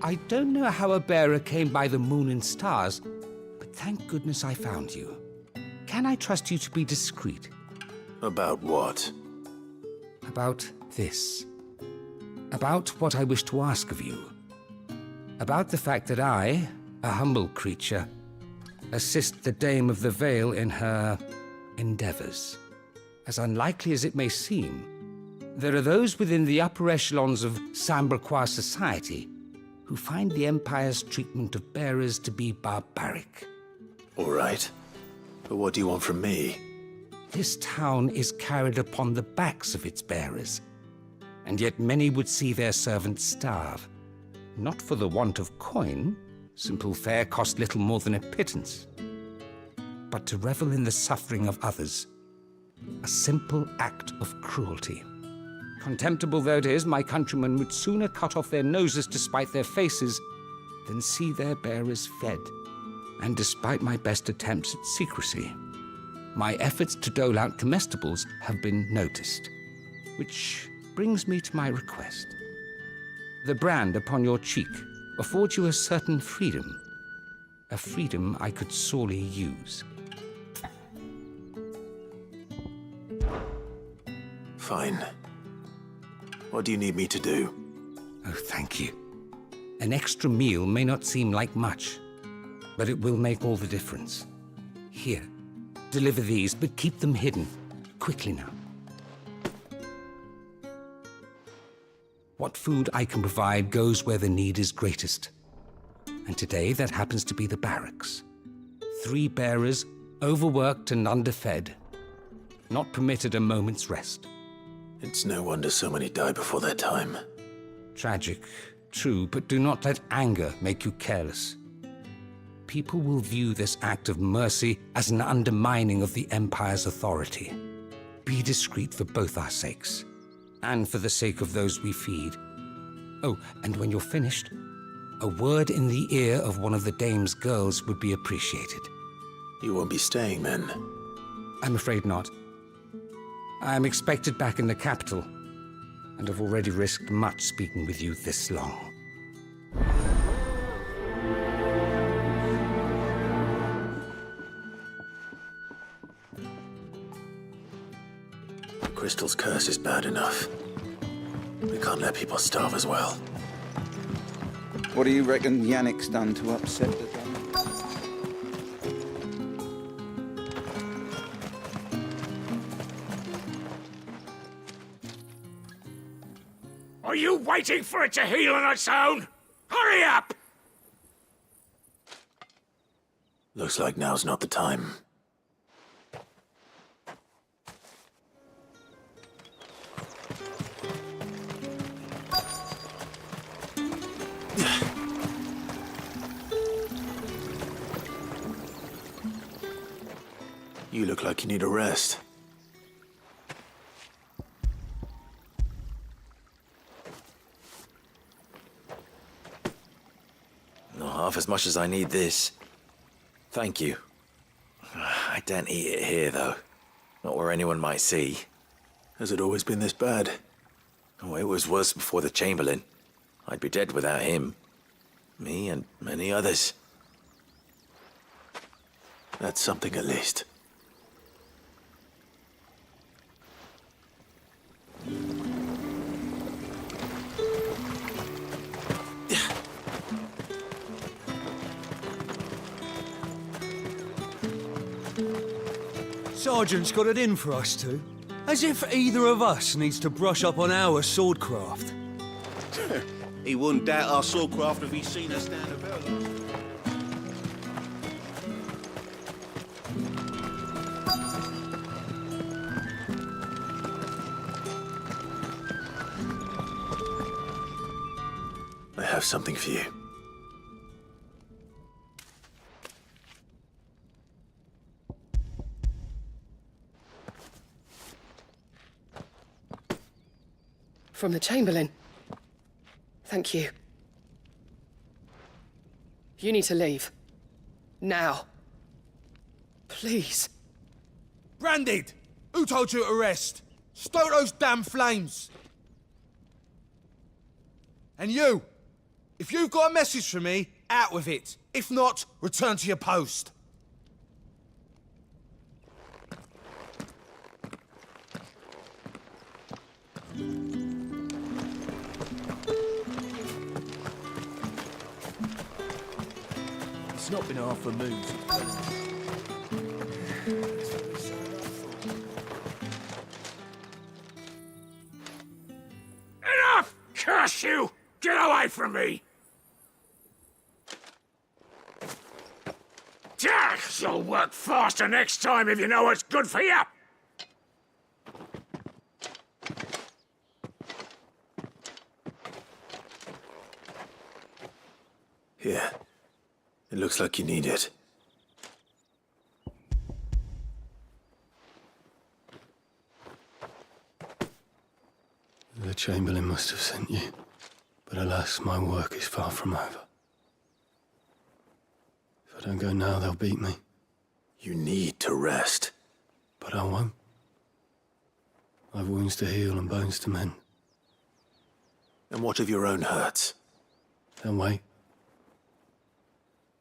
I don't know how a bearer came by the moon and stars, but thank goodness I found you. Can I trust you to be discreet? About what? About this. About what I wish to ask of you. About the fact that I, a humble creature, assist the Dame of the Vale in her endeavors. As unlikely as it may seem, there are those within the upper echelons of Samberquois society who find the Empire's treatment of bearers to be barbaric. All right. But what do you want from me? This town is carried upon the backs of its bearers, and yet many would see their servants starve. Not for the want of coin, simple fare cost little more than a pittance, but to revel in the suffering of others, a simple act of cruelty. Contemptible though it is, my countrymen would sooner cut off their noses to spite their faces than see their bearers fed. And despite my best attempts at secrecy, my efforts to dole out comestibles have been noticed. Which brings me to my request. The brand upon your cheek affords you a certain freedom. a freedom I could sorely use. Fine. What do you need me to do? Oh, thank you. An extra meal may not seem like much, but it will make all the difference. Here, deliver these, but keep them hidden. Quickly now. What food I can provide goes where the need is greatest. And today, that happens to be the barracks. 3 bearers, overworked and underfed, not permitted a moment's rest. It's no wonder so many die before their time. Tragic, true, but do not let anger make you careless. People will view this act of mercy as an undermining of the Empire's authority. Be discreet for both our sakes, and for the sake of those we feed. Oh, and when you're finished, a word in the ear of one of the dame's girls would be appreciated. You won't be staying then? I'm afraid not. I'm expected back in the capital, and have already risked much speaking with you this long. The crystal's curse is bad enough. We can't let people starve as well. What do you reckon Yannick's done to upset the dame? Are you waiting for it to heal on its own? Hurry up! Looks like now's not the time. You look like you need a rest. Not half as much as I need this. Thank you. I daren't eat it here, though. Not where anyone might see. Has it always been this bad? Oh, it was worse before the Chamberlain. I'd be dead without him. Me and many others. That's something at least. Sergeant's got it in for us two. As if either of us needs to brush up on our swordcraft. He wouldn't doubt our swordcraft if he'd seen us down the valley. I have something for you. From the Chamberlain. Thank you. You need to leave. Now. Please. Branded! Who told you to rest? Stoke those damn flames! And you! If you've got a message for me, out with it. If not, return to your post. It's not been half a moon. Enough! Curse you! Get away from me! You'll work faster next time if you know what's good for you! Here. It looks like you need it. The Chamberlain must have sent you, but alas, my work is far from over. If I don't go now, they'll beat me. You need to rest. But I won't. I've wounds to heal and bones to mend. And what of your own hurts? Then wait.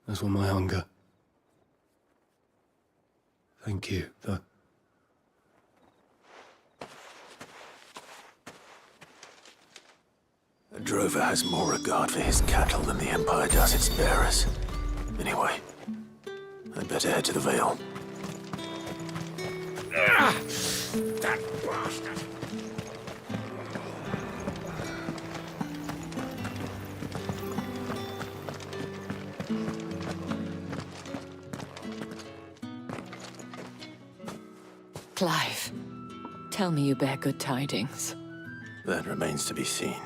as will my hunger. Thank you, though. A drover has more regard for his cattle than the Empire does its bearers. Anyway, I'd better head to the Vale. That bastard! Clive, tell me you bear good tidings. That remains to be seen.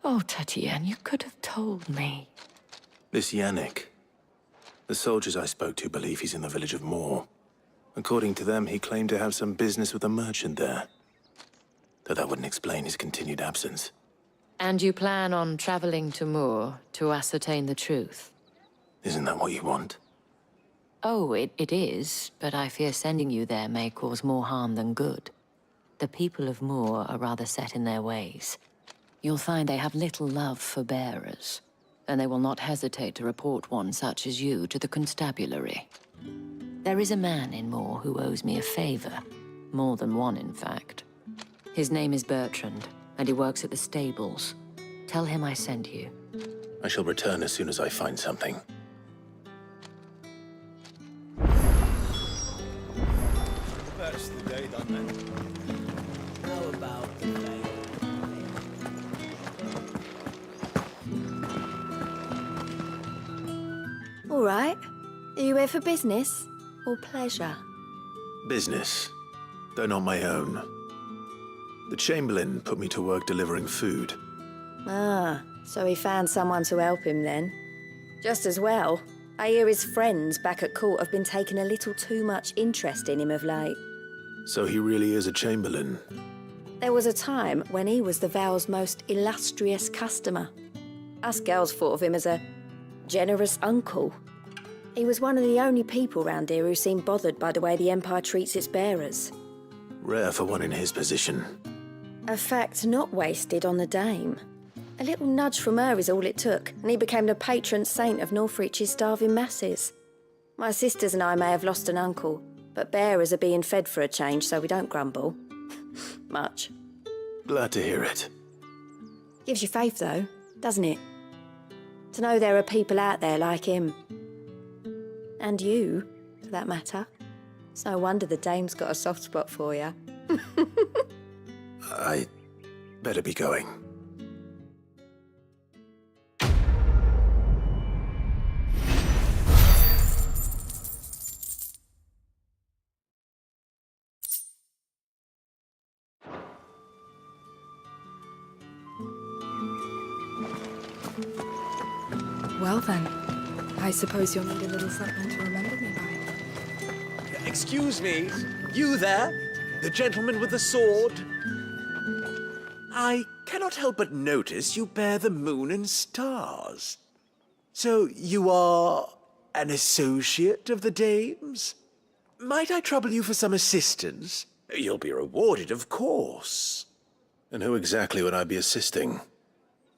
Oh, Tatienne, you could have told me. This Yannick. The soldiers I spoke to believe he's in the village of Moor. According to them, he claimed to have some business with a merchant there. Though that wouldn't explain his continued absence. And you plan on traveling to Moor to ascertain the truth? Isn't that what you want? Oh, it is, but I fear sending you there may cause more harm than good. The people of Moor are rather set in their ways. You'll find they have little love for bearers, and they will not hesitate to report one such as you to the constabulary. There is a man in Moor who owes me a favor. More than one, in fact. His name is Bertrand, and he works at the stables. Tell him I sent you. I shall return as soon as I find something. First the day done then. How about the day? All right. Are you here for business or pleasure? Business, though not my own. The Chamberlain put me to work delivering food. Ah, so he found someone to help him then. Just as well. I hear his friends back at court have been taking a little too much interest in him of late. So he really is a Chamberlain. There was a time when he was the Vale's most illustrious customer. Us girls thought of him as a generous uncle. He was one of the only people round here who seemed bothered by the way the Empire treats its bearers. Rare for one in his position. A fact not wasted on the dame. A little nudge from her is all it took, and he became the patron saint of Northreach's starving masses. My sisters and I may have lost an uncle, but bearers are being fed for a change, so we don't grumble. Much. Glad to hear it. Gives you faith, though, doesn't it? To know there are people out there like him. And you, for that matter. It's no wonder the dame's got a soft spot for you. I better be going. Well then, I suppose you'll need a little something to remember me by. Excuse me, you there? The gentleman with the sword? I cannot help but notice you bear the moon and stars. So you are an associate of the dame's? Might I trouble you for some assistance? You'll be rewarded, of course. And who exactly would I be assisting?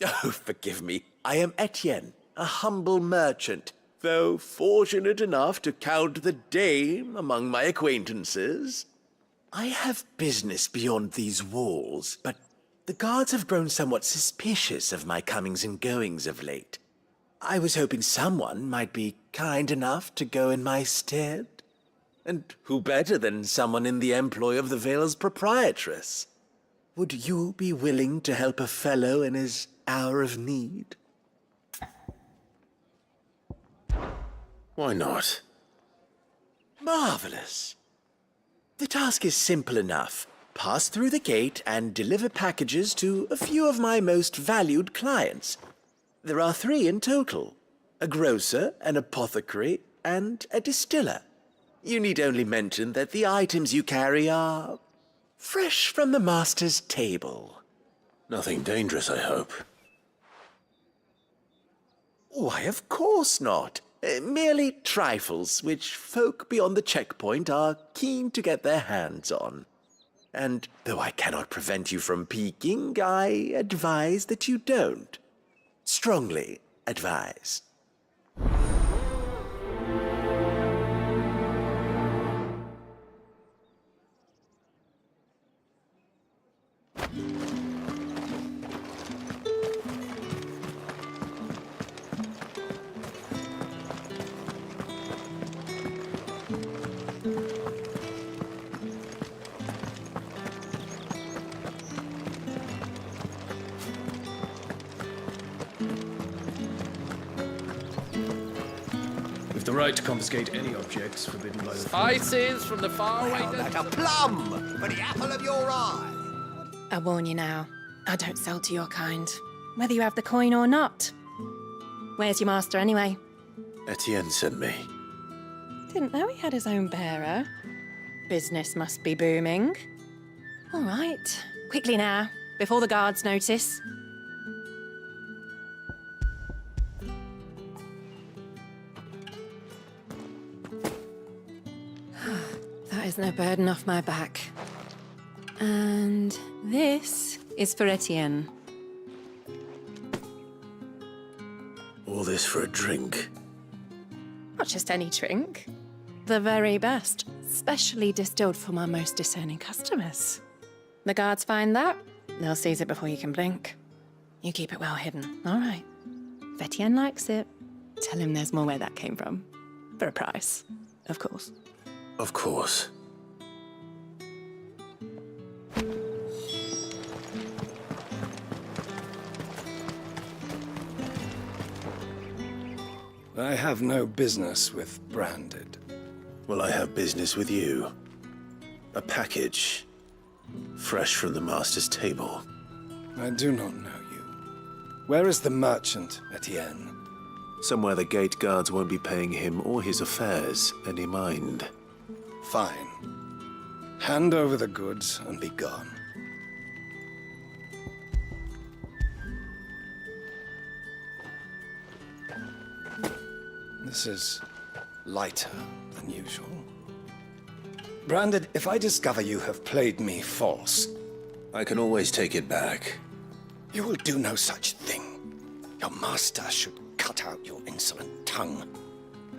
Oh, forgive me. I am Etienne, a humble merchant, though fortunate enough to count the dame among my acquaintances. I have business beyond these walls, but the guards have grown somewhat suspicious of my comings and goings of late. I was hoping someone might be kind enough to go in my stead. And who better than someone in the employ of the Vale's proprietress? Would you be willing to help a fellow in his hour of need? Why not? Marvelous. The task is simple enough. Pass through the gate and deliver packages to a few of my most valued clients. There are 3 in total: a grocer, an apothecary, and a distiller. You need only mention that the items you carry are fresh from the master's table. Nothing dangerous, I hope. Why, of course not. Merely trifles which folk beyond the checkpoint are keen to get their hands on. And though I cannot prevent you from peeking, I advise that you don't. Strongly advise. The right to confiscate any objects forbidden by the... Spices from the faraway Like a plum for the apple of your eye. I warn you now, I don't sell to your kind, whether you have the coin or not. Where's your master anyway? Etienne sent me. Didn't know he had his own bearer. Business must be booming. All right, quickly now, before the guards notice. That is no burden off my back. And this is for Etienne. All this for a drink. Not just any drink. The very best, specially distilled for my most discerning customers. The guards find that, they'll seize it before you can blink. You keep it well hidden, all right? If Etienne likes it, tell him there's more where that came from. For a price, of course. Of course. I have no business with Branded. Well, I have business with you. A package. Fresh from the master's table. I do not know you. Where is the merchant, Etienne? Somewhere the gate guards won't be paying him or his affairs any mind. Fine. Hand over the goods and be gone. This is lighter than usual. Branded, if I discover you have played me false... I can always take it back. You will do no such thing. Your master should cut out your insolent tongue.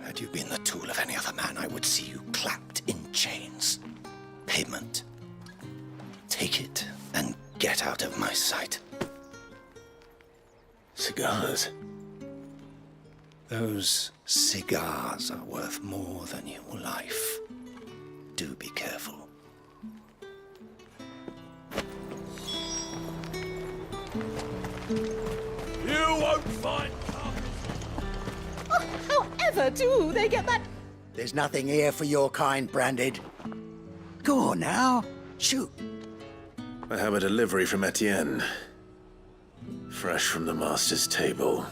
Had you been the tool of any other man, I would see you clapped in chains. Payment. Take it and get out of my sight. Cigars. Those cigars are worth more than your life. Do be careful. You won't find... Oh, however do they get that? There's nothing here for your kind, Branded. Go on now. Shoot. I have a delivery from Etienne. Fresh from the master's table.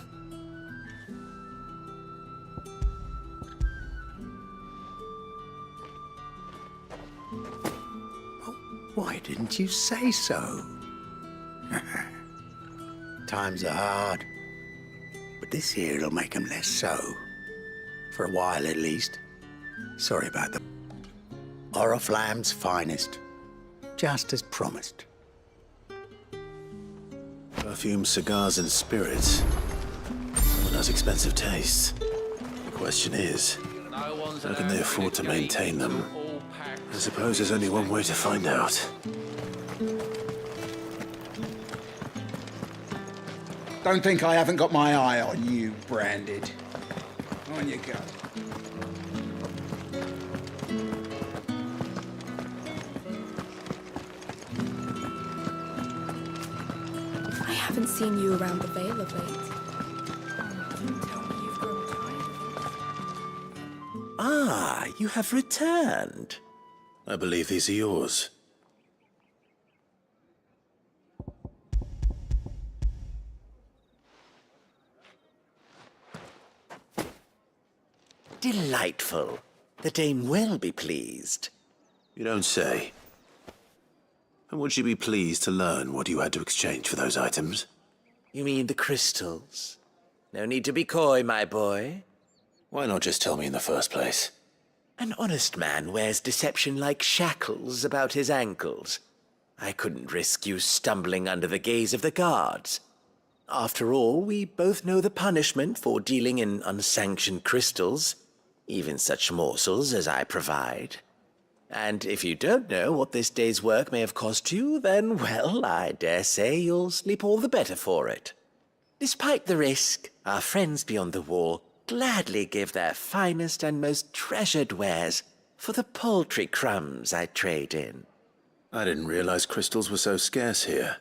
Why didn't you say so? Times are hard. But this here'll make them less so. For a while, at least. Sorry about the... Oriflamme's finest. Just as promised. Perfume, cigars, and spirits. Someone has expensive tastes. The question is, how can they afford to maintain them? I suppose there's only one way to find out. Don't think I haven't got my eye on you, Branded. On you go. I haven't seen you around the Vale of late. Ah, you have returned. I believe these are yours. Delightful. The dame will be pleased. You don't say. And would she be pleased to learn what you had to exchange for those items? You mean the crystals? No need to be coy, my boy. Why not just tell me in the first place? An honest man wears deception like shackles about his ankles. I couldn't risk you stumbling under the gaze of the guards. After all, we both know the punishment for dealing in unsanctioned crystals, even such morsels as I provide. And if you don't know what this day's work may have cost you, then, well, I dare say you'll sleep all the better for it. Despite the risk, our friends beyond the wall gladly give their finest and most treasured wares for the paltry crumbs I trade in. I didn't realize crystals were so scarce here.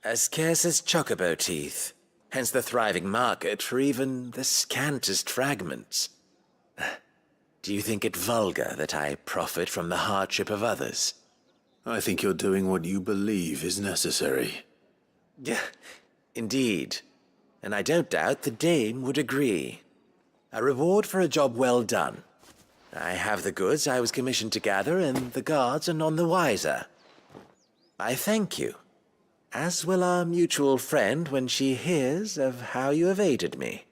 As scarce as chocobo teeth, hence the thriving market for even the scantest fragments. Do you think it vulgar that I profit from the hardship of others? I think you're doing what you believe is necessary. Yeah, indeed. And I don't doubt the Dame would agree. A reward for a job well done. I have the goods I was commissioned to gather, and the guards are none the wiser. I thank you, as will our mutual friend when she hears of how you have aided me.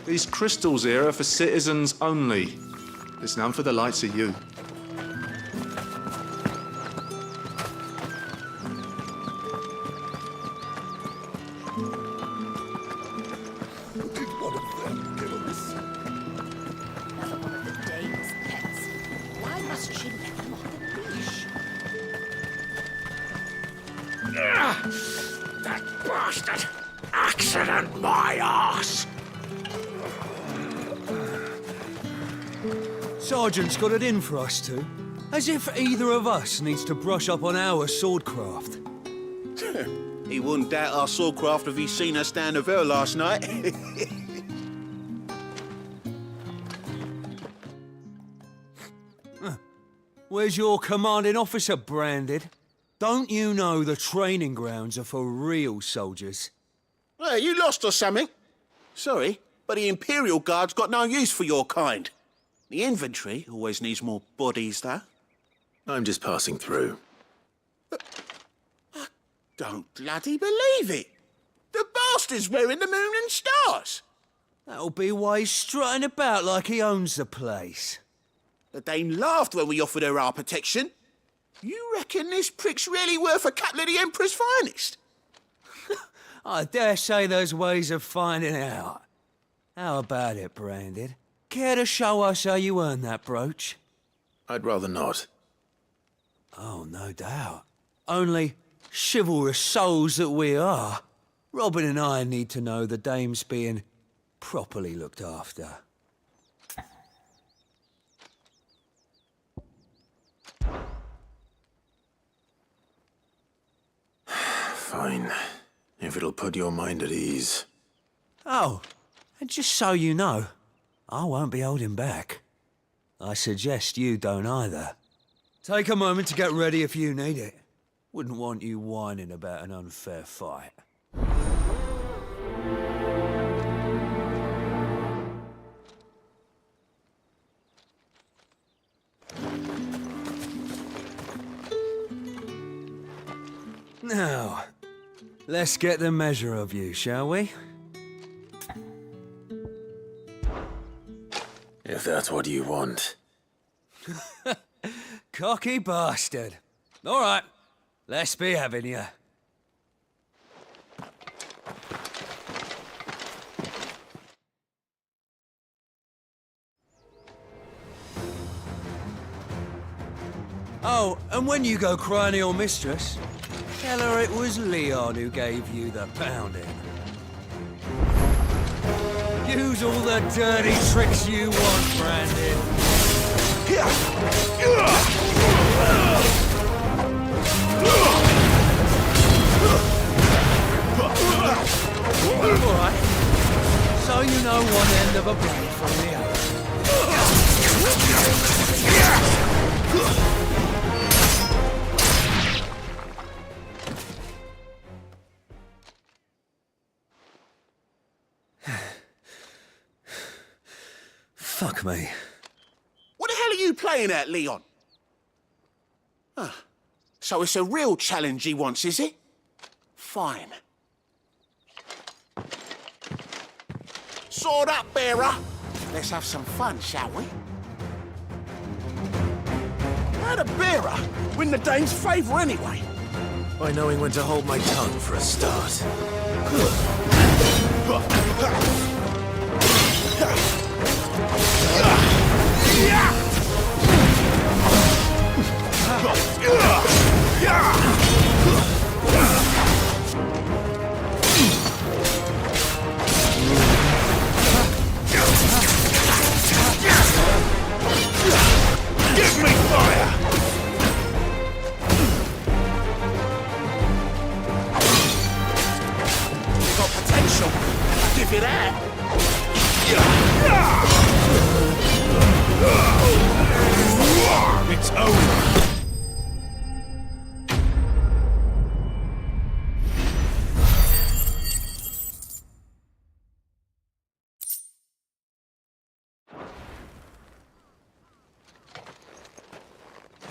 These crystals here are for citizens only. There's none for the likes of you. Another one of the Dame's pets. Why must she let them on the leash? That bastard! Accident my arse! Sergeant's got it in for us two. As if either of us needs to brush up on our swordcraft. He wouldn't doubt our swordcraft if he'd seen us down the Vale last night. Where's your commanding officer branded? Don't you know the training grounds are for real soldiers? Hey, you lost or something? Sorry, but the Imperial Guard's got no use for your kind. The infantry always needs more bodies, though. I'm just passing through. I don't bloody believe it. The bastard's wearing the moon and stars. That'll be why he's strutting about like he owns the place. The Dame laughed when we offered her our protection. You reckon this prick's really worth a couple of the Emperor's finest? I dare say there's ways of finding out. How about it, Branded? Care to show us how you earned that brooch? I'd rather not. Oh, no doubt. Only chivalrous souls that we are, Robin and I need to know the Dame's being properly looked after. Fine. If it'll put your mind at ease. Oh, and just so you know, I won't be holding back. I suggest you don't either. Take a moment to get ready if you need it. Wouldn't want you whining about an unfair fight. Now, let's get the measure of you, shall we? If that's what you want. Cocky bastard. All right, let's be having you. Oh, and when you go crying to your mistress, tell her it was Leon who gave you the pounding. Use all the dirty tricks you want, Brandon. All right. So you know one end of a blade from the other. Fuck me. What the hell are you playing at, Leon? Ah, so it's a real challenge he wants, is it? Fine. Sword up, bearer. Let's have some fun, shall we? How'd a bearer win the dame's favour anyway? By knowing when to hold my tongue for a start. Give me fire! You've got potential. I'll give you that. It's over.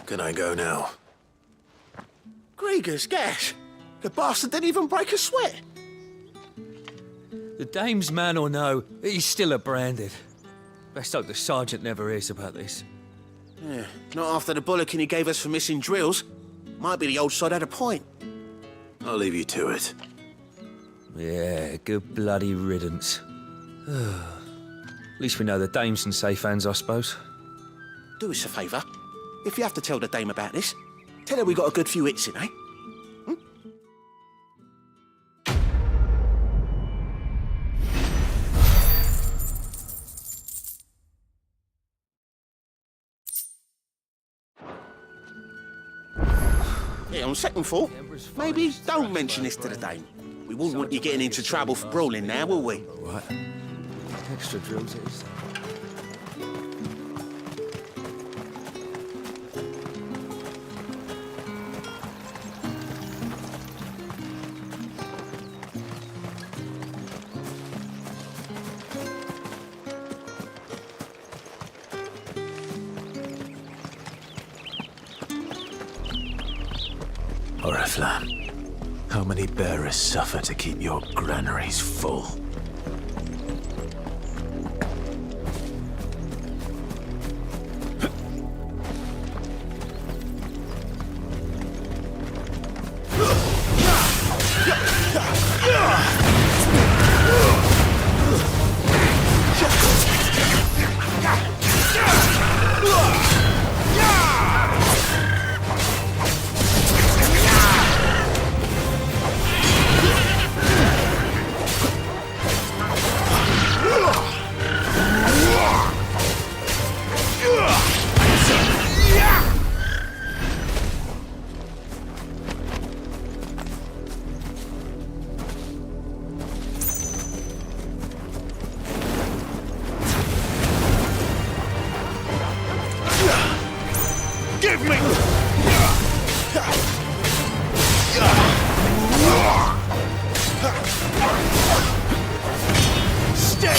Can I go now? Grieger's gas. The bastard didn't even break a sweat. The dame's man or no, he's still a branded. Best hope the sergeant never hears about this. Yeah, not after the bollocking he gave us for missing drills. Might be the old sod had a point. I'll leave you to it. Yeah, good bloody riddance. At least we know the dame's in safe hands, I suppose. Do us a favour. If you have to tell the dame about this, tell her we got a good few hits in, eh? Yeah, on second thought, maybe don't mention this to the dame. We wouldn't want you getting into trouble for brawling now, will we? Right. Extra drills it is. Oriflamme, how many bearers suffer to keep your granaries full? Give me! Stay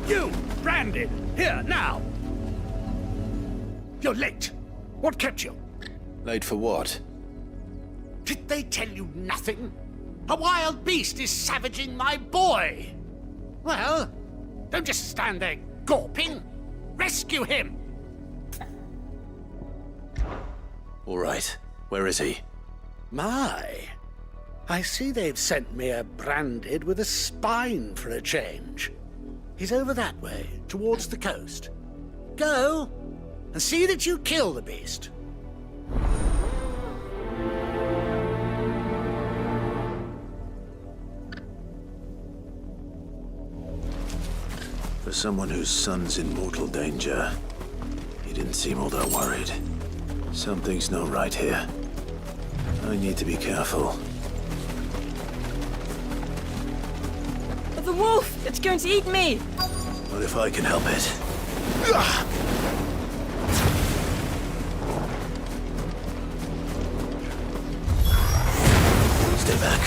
You, Branded, here, now! You're late. What kept you? Late for what? Did they tell you nothing? A wild beast is savaging my boy! Well, don't just stand there gawping. Rescue him! All right. Where is he? My, I see they've sent me a Branded with a spine for a change. He's over that way, towards the coast. Go, and see that you kill the beast. For someone whose son's in mortal danger, he didn't seem all that worried. Something's not right here. I need to be careful. The wolf! It's going to eat me! What if I can help it? Stay back.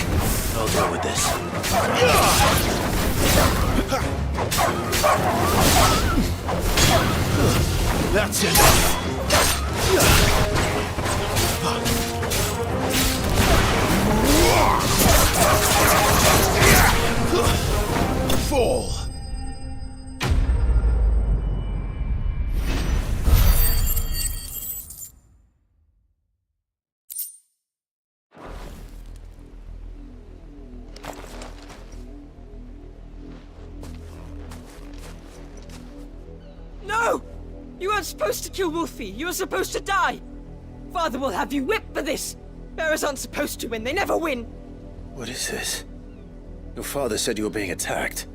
I'll deal with this. That's it. Fall. No! You weren't supposed to kill Wolfie. You were supposed to die. Father will have you whipped for this. Bearers aren't supposed to win. They never win. What is this? Your father said you were being attacked.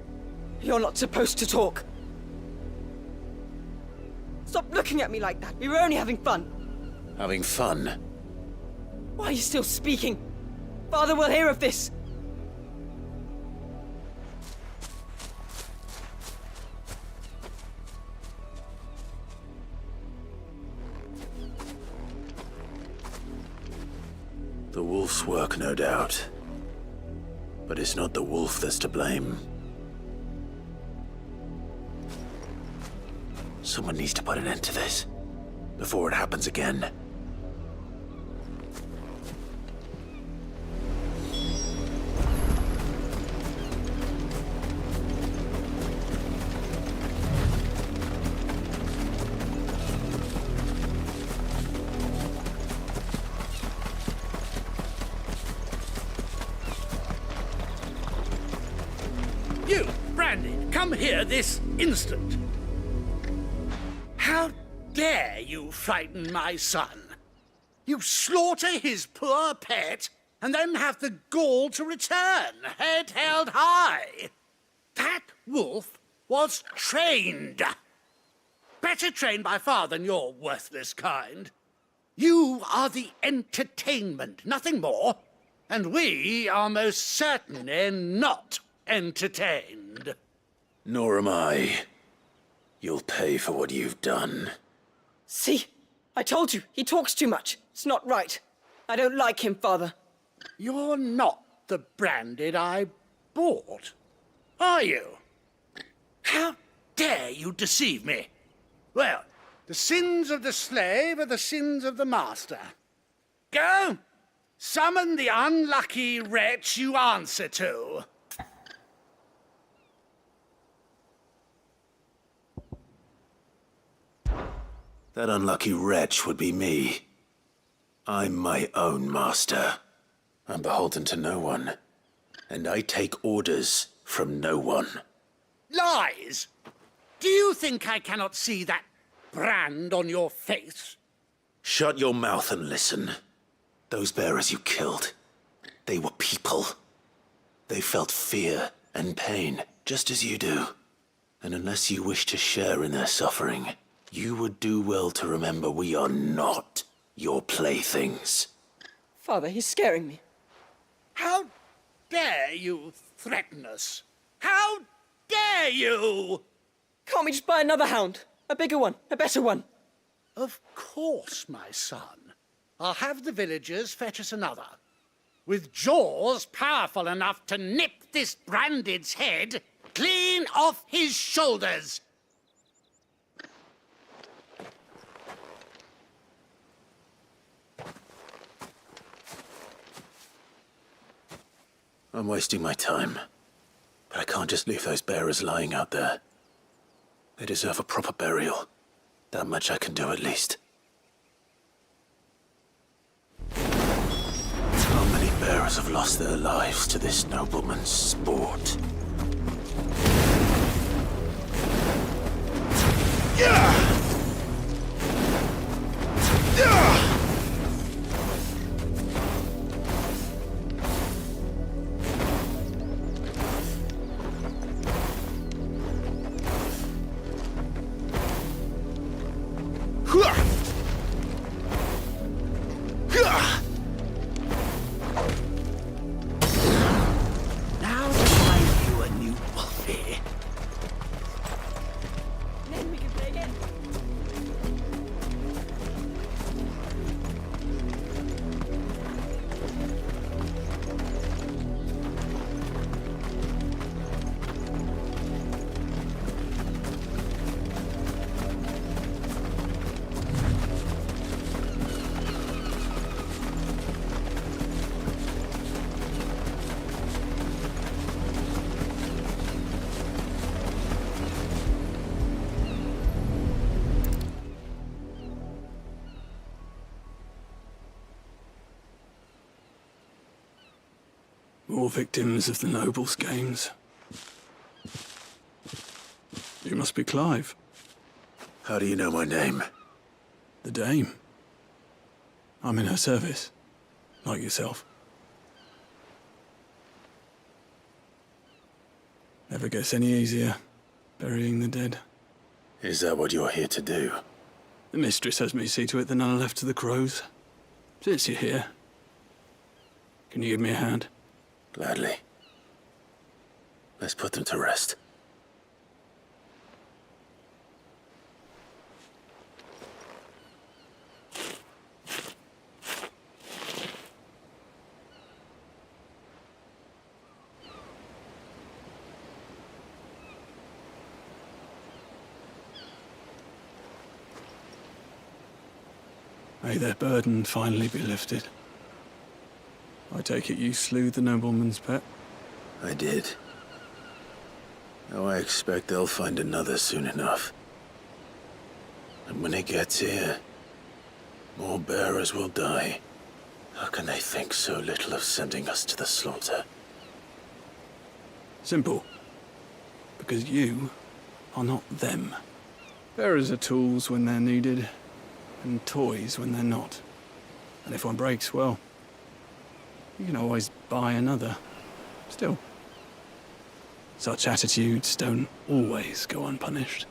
You're not supposed to talk. Stop looking at me like that. We were only having fun. Having fun? Why are you still speaking? Father will hear of this. The wolf's work, no doubt. But it's not the wolf that's to blame. Someone needs to put an end to this, before it happens again. You, Branded, come here this instant. How dare you frighten my son? You slaughter his poor pet, and then have the gall to return, head held high. That wolf was trained. Better trained by far than your worthless kind. You are the entertainment, nothing more. And we are most certainly not entertained. Nor am I. You'll pay for what you've done. See? I told you, he talks too much. It's not right. I don't like him, Father. You're not the Branded I bought, are you? How dare you deceive me? Well, the sins of the slave are the sins of the master. Go! Summon the unlucky wretch you answer to. That unlucky wretch would be me. I'm my own master. I'm beholden to no one. And I take orders from no one. Lies! Do you think I cannot see that brand on your face? Shut your mouth and listen. Those bearers you killed, they were people. They felt fear and pain, just as you do. And unless you wish to share in their suffering, you would do well to remember we are not your playthings. Father, he's scaring me. How dare you threaten us? How dare you? Can't we just buy another hound? A bigger one, a better one. Of course, my son. I'll have the villagers fetch us another. With jaws powerful enough to nip this branded's head clean off his shoulders. I'm wasting my time. But I can't just leave those bearers lying out there. They deserve a proper burial. That much I can do at least. How many bearers have lost their lives to this nobleman's sport? Now to find you a new wolfie. Then we can play again. More victims of the nobles' games. You must be Clive. How do you know my name? The Dame. I'm in her service, like yourself. Never gets any easier, burying the dead. Is that what you're here to do? The mistress has me see to it that none are left to the crows. Since you're here, can you give me a hand? Gladly. Let's put them to rest. May their burden finally be lifted. I take it you slew the nobleman's pet? I did. Now I expect they'll find another soon enough. And when it gets here, more bearers will die. How can they think so little of sending us to the slaughter? Simple. Because you are not them. Bearers are tools when they're needed, and toys when they're not. And if one breaks, well, you can always buy another. Still, such attitudes don't always go unpunished.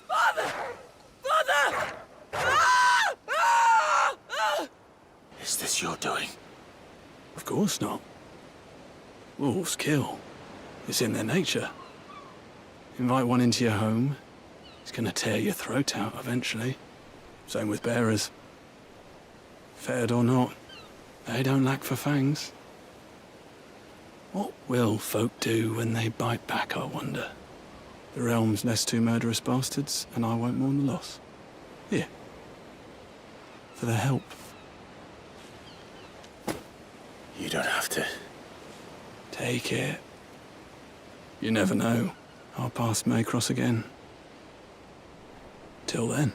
Father! Father! Is this your doing? Of course not. Wolves kill. It's in their nature. Invite one into your home, he's gonna tear your throat out eventually. Same with bearers. Fed or not, They don't lack for fangs. What will folk do when they bite back, I wonder? The realm's less two murderous bastards, and I won't mourn the loss. Here. For their help. You don't have to. Take it. You never know. Our paths may cross again. Till then.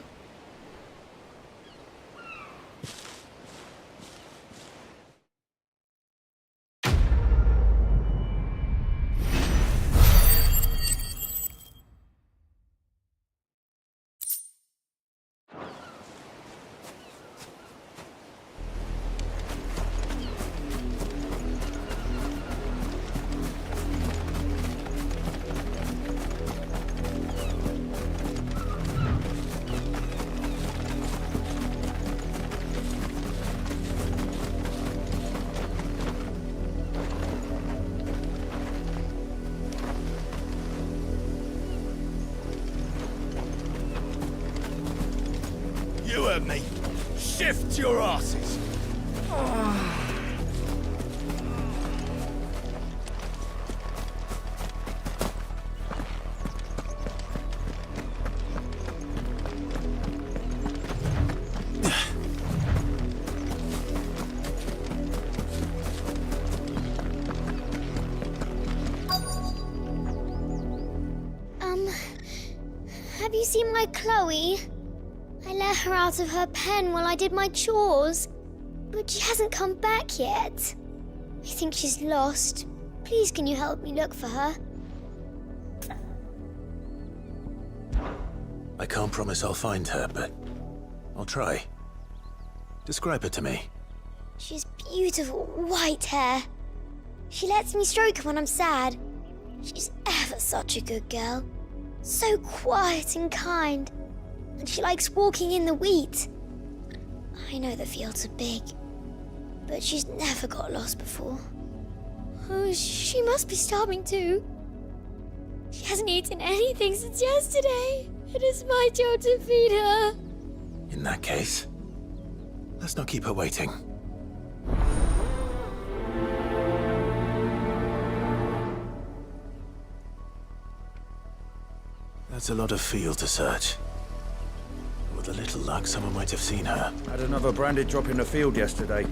You heard me. Shift your asses. Have you seen my Chloe? I let her out of her pen while I did my chores, but she hasn't come back yet. I think she's lost. Please, can you help me look for her? I can't promise I'll find her, but I'll try. Describe her to me. She has beautiful white hair. She lets me stroke her when I'm sad. She's ever such a good girl. So quiet and kind. And she likes walking in the wheat. I know the fields are big, but she's never got lost before. Oh, she must be starving too. She hasn't eaten anything since yesterday. It is my job to feed her. In that case, let's not keep her waiting. That's a lot of field to search. With a little luck, someone might have seen her. Had another branded drop in the field yesterday.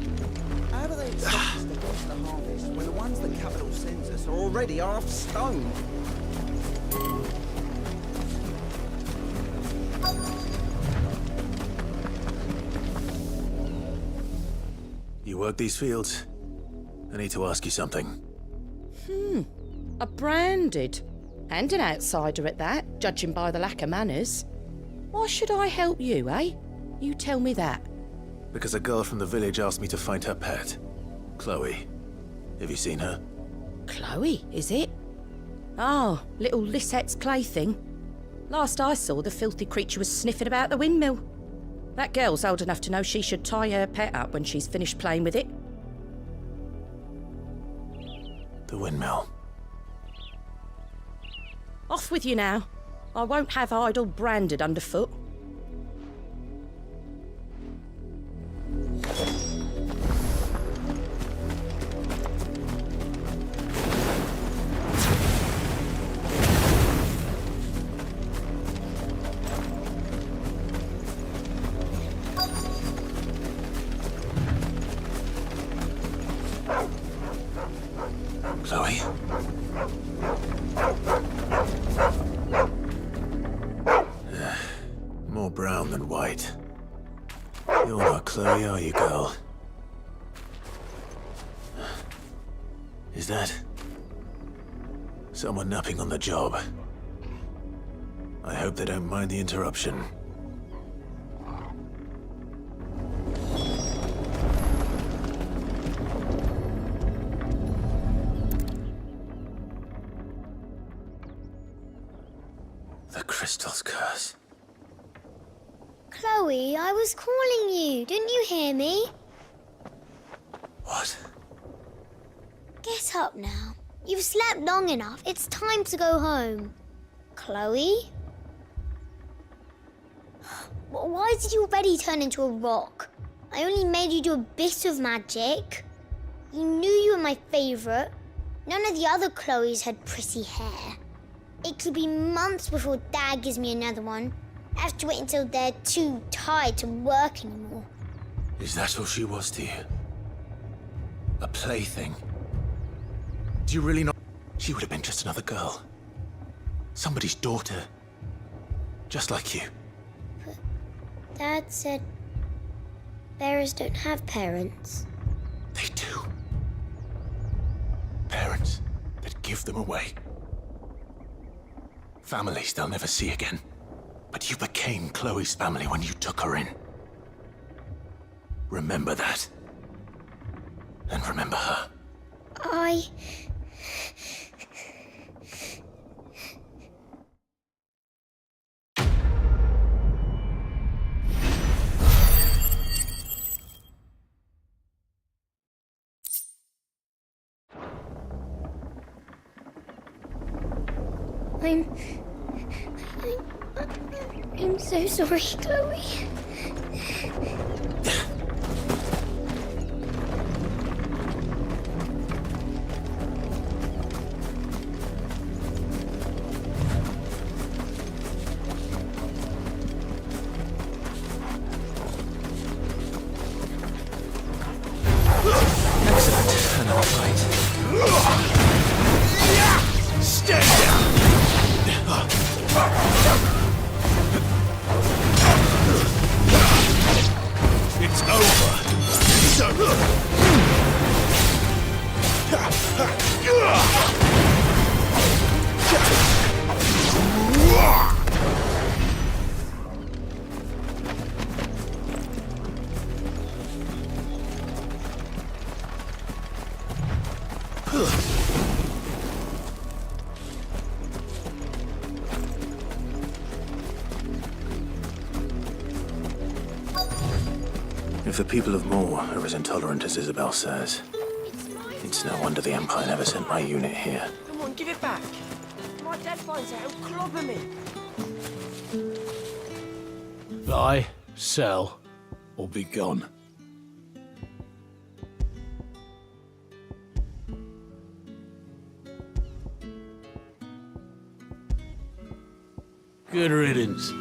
How do they expect us to go to the harvest when the ones that capital sends us are already half stoned? You work these fields? I need to ask you something. A branded. And an outsider at that, judging by the lack of manners. Why should I help you, eh? You tell me that. Because a girl from the village asked me to find her pet. Chloe. Have you seen her? Chloe, is it? Oh, little Lisette's plaything. Last I saw, the filthy creature was sniffing about the windmill. That girl's old enough to know she should tie her pet up when she's finished playing with it. The windmill. Off with you now. I won't have idle branded underfoot. Chloe? More brown than white. You're not Chloe, are you, girl? Is that someone napping on the job? I hope they don't mind the interruption. The crystal's curse. Chloe, I was calling you. Didn't you hear me? What? Get up now. You've slept long enough. It's time to go home. Chloe? Why did you already turn into a rock? I only made you do a bit of magic. You knew you were my favourite. None of the other Chloes had pretty hair. It could be months before Dad gives me another one. I have to wait until they're too tired to work anymore. Is that all she was to you? A plaything? Do you really not? She would have been just another girl. Somebody's daughter. Just like you. But Dad said bearers don't have parents. They do. Parents that give them away. Families they'll never see again. But you became Chloe's family when you took her in. Remember that. And remember her. I'm so sorry, Chloe. Excellent. Another fight. Stand down! It's over. If the people of Moor are as intolerant as Isabel says, it's no wonder the Empire never sent my unit here. Come on, give it back. My dad finds out, he'll clobber me. Buy, sell, or be gone. Good riddance.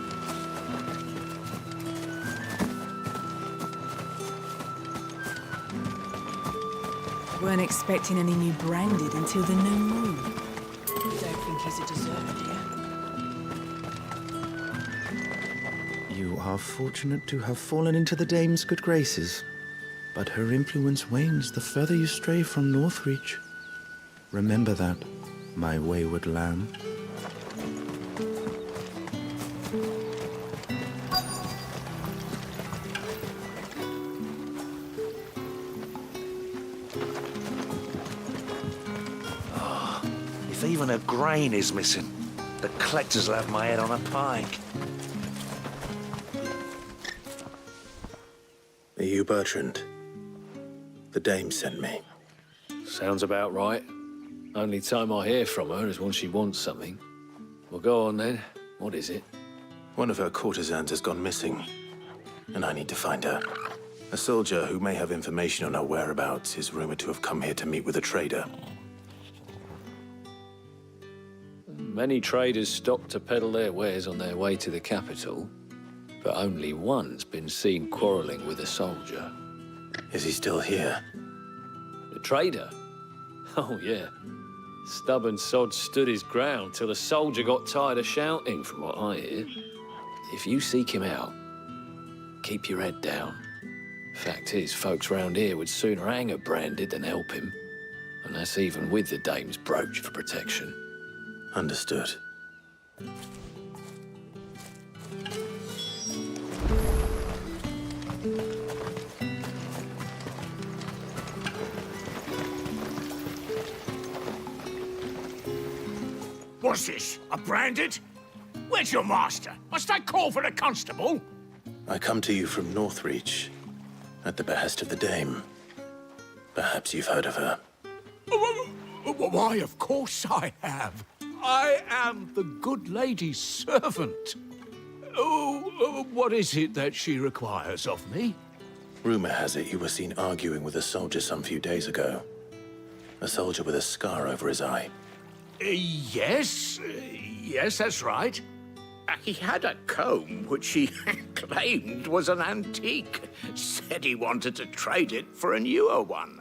Weren't expecting any new branded until the new moon. You don't think he's a deserter, do you? You are fortunate to have fallen into the dame's good graces, but her influence wanes the further you stray from Northreach. Remember that, my wayward lamb. If even a grain is missing, the collectors will have my head on a pike. Are you Bertrand? The dame sent me. Sounds about right. Only time I hear from her is when she wants something. Well, go on then. What is it? One of her courtesans has gone missing, and I need to find her. A soldier who may have information on her whereabouts is rumored to have come here to meet with a trader. Many traders stop to peddle their wares on their way to the capital, but only one's been seen quarrelling with a soldier. Is he still here? The trader? Oh, yeah. Stubborn sod stood his ground till the soldier got tired of shouting, from what I hear. If you seek him out, keep your head down. Fact is, folks round here would sooner hang a branded than help him. And that's even with the dame's brooch for protection. Understood. What's this? A branded? Where's your master? Must I call for a constable? I come to you from Northreach, at the behest of the dame. Perhaps you've heard of her. Why, of course I have. I am the good lady's servant. Oh, what is it that she requires of me? Rumor has it you were seen arguing with a soldier some few days ago. A soldier with a scar over his eye. Yes, that's right. He had a comb which he claimed was an antique. Said he wanted to trade it for a newer one.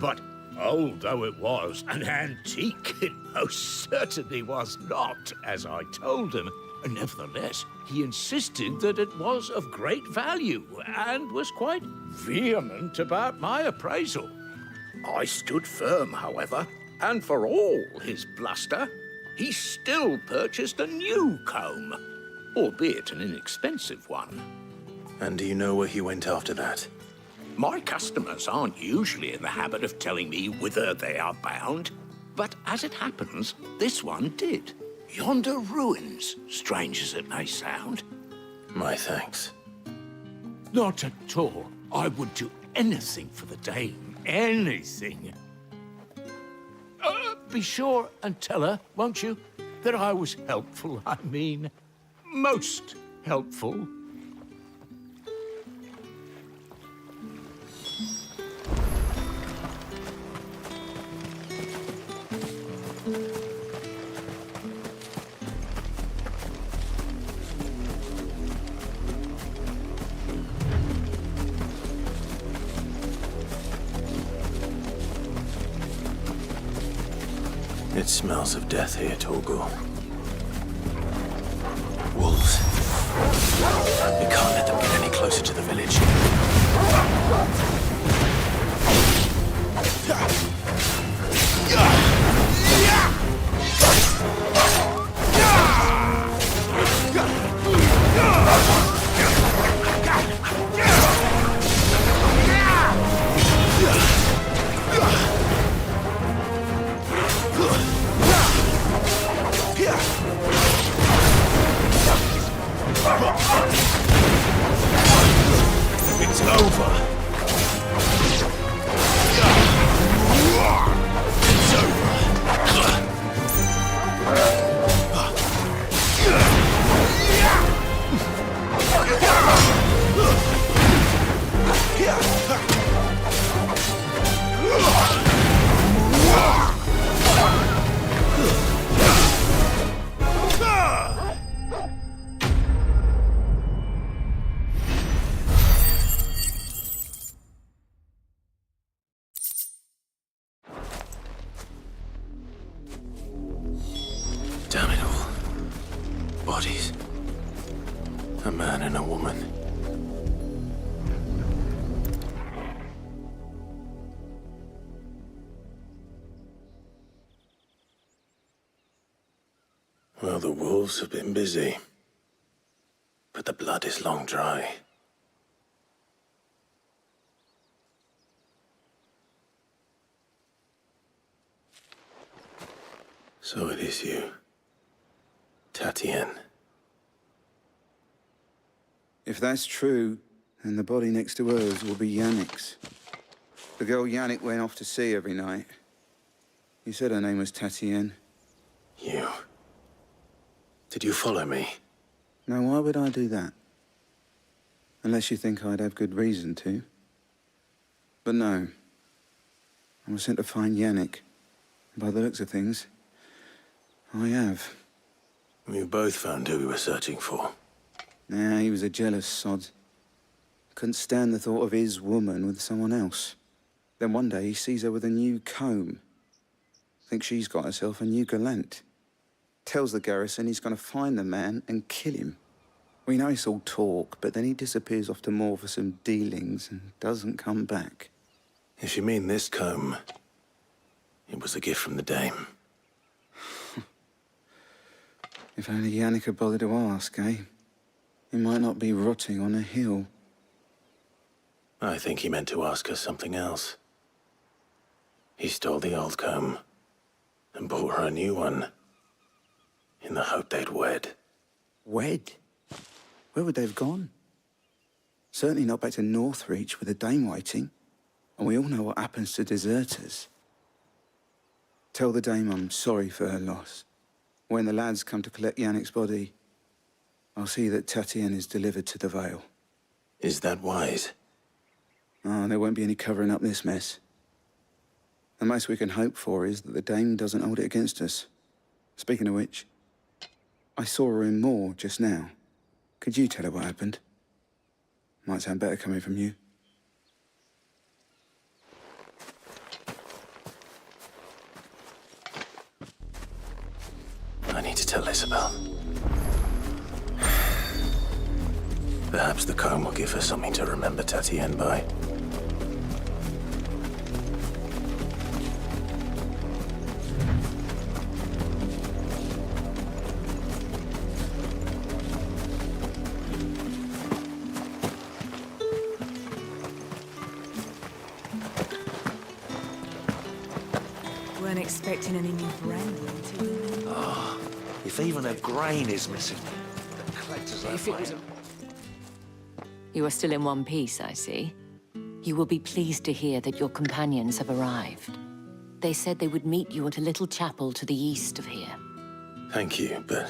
But although it was an antique, it most certainly was not, as I told him. Nevertheless, he insisted that it was of great value and was quite vehement about my appraisal. I stood firm, however, and for all his bluster, he still purchased a new comb, albeit an inexpensive one. And do you know where he went after that? My customers aren't usually in the habit of telling me whither they are bound, but as it happens, this one did. Yonder ruins, strange as it may sound. My thanks. Not at all. I would do anything for the dame. Anything. Be sure and tell her, won't you, that I was helpful. I mean, most helpful. It smells of death here, Torgor. Wolves. We can't let them get any closer to the village. It's over. It's Damn it all. Bodies. A man and a woman. Well, the wolves have been busy. But the blood is long dry. So it is you. Tatienne. If that's true, then the body next to hers will be Yannick's. The girl Yannick went off to see every night. You said her name was Tatienne. You. Did you follow me? Now, why would I do that? Unless you think I'd have good reason to. But no. I was sent to find Yannick. By the looks of things, I have. We both found who we were searching for. Nah, he was a jealous sod. Couldn't stand the thought of his woman with someone else. Then one day he sees her with a new comb. Thinks she's got herself a new gallant. Tells the garrison he's going to find the man and kill him. We know it's all talk, but then he disappears off to Moor for some dealings and doesn't come back. If you mean this comb, it was a gift from the dame. If only Yannick had bothered to ask, eh? He might not be rotting on a hill. I think he meant to ask her something else. He stole the old comb and bought her a new one in the hope they'd wed. Wed? Where would they have gone? Certainly not back to Northreach with the dame waiting. And we all know what happens to deserters. Tell the dame I'm sorry for her loss. When the lads come to collect Yannick's body, I'll see that Tatienne is delivered to the Vale. Is that wise? Oh, there won't be any covering up this mess. The most we can hope for is that the dame doesn't hold it against us. Speaking of which, I saw her in Moor just now. Could you tell her what happened? Might sound better coming from you. I need to tell Isabel. Perhaps the comb will give her something to remember Tatienne by. Weren't expecting any new brandy until then. Oh, if even a grain is missing, the collectors left my hand. You are still in one piece, I see. You will be pleased to hear that your companions have arrived. They said they would meet you at a little chapel to the east of here. Thank you, but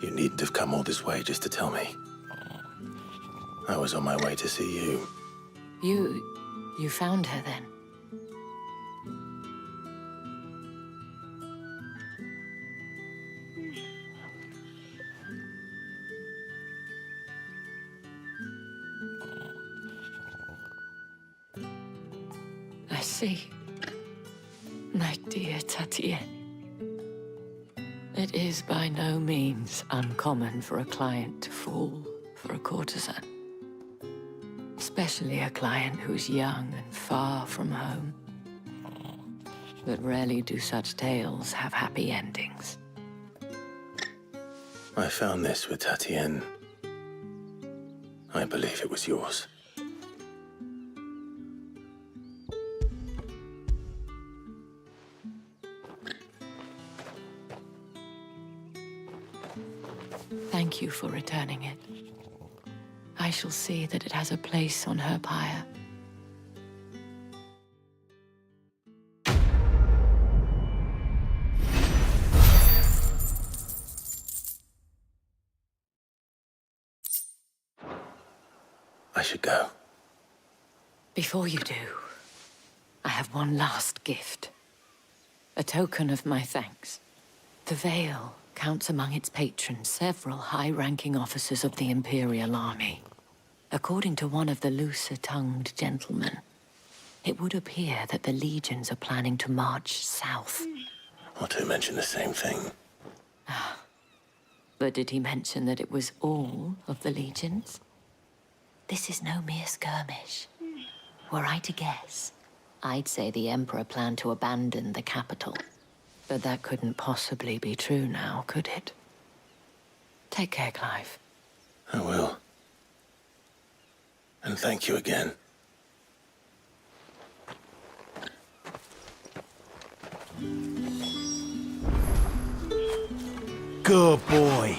you needn't have come all this way just to tell me. I was on my way to see you. You found her then? I see. My dear Tatienne. It is by no means uncommon for a client to fall for a courtesan. Especially a client who's young and far from home. But rarely do such tales have happy endings. I found this with Tatienne. I believe it was yours. Thank you for returning it. I shall see that it has a place on her pyre. I should go. Before you do, I have one last gift. A token of my thanks. The Vale counts among its patrons several high-ranking officers of the Imperial Army. According to one of the looser-tongued gentlemen, it would appear that the legions are planning to march south. Or to mention the same thing. But did he mention that it was all of the legions? This is no mere skirmish. Were I to guess, I'd say the Emperor planned to abandon the capital. But that couldn't possibly be true now, could it? Take care, Clive. I will. And thank you again. Good boy.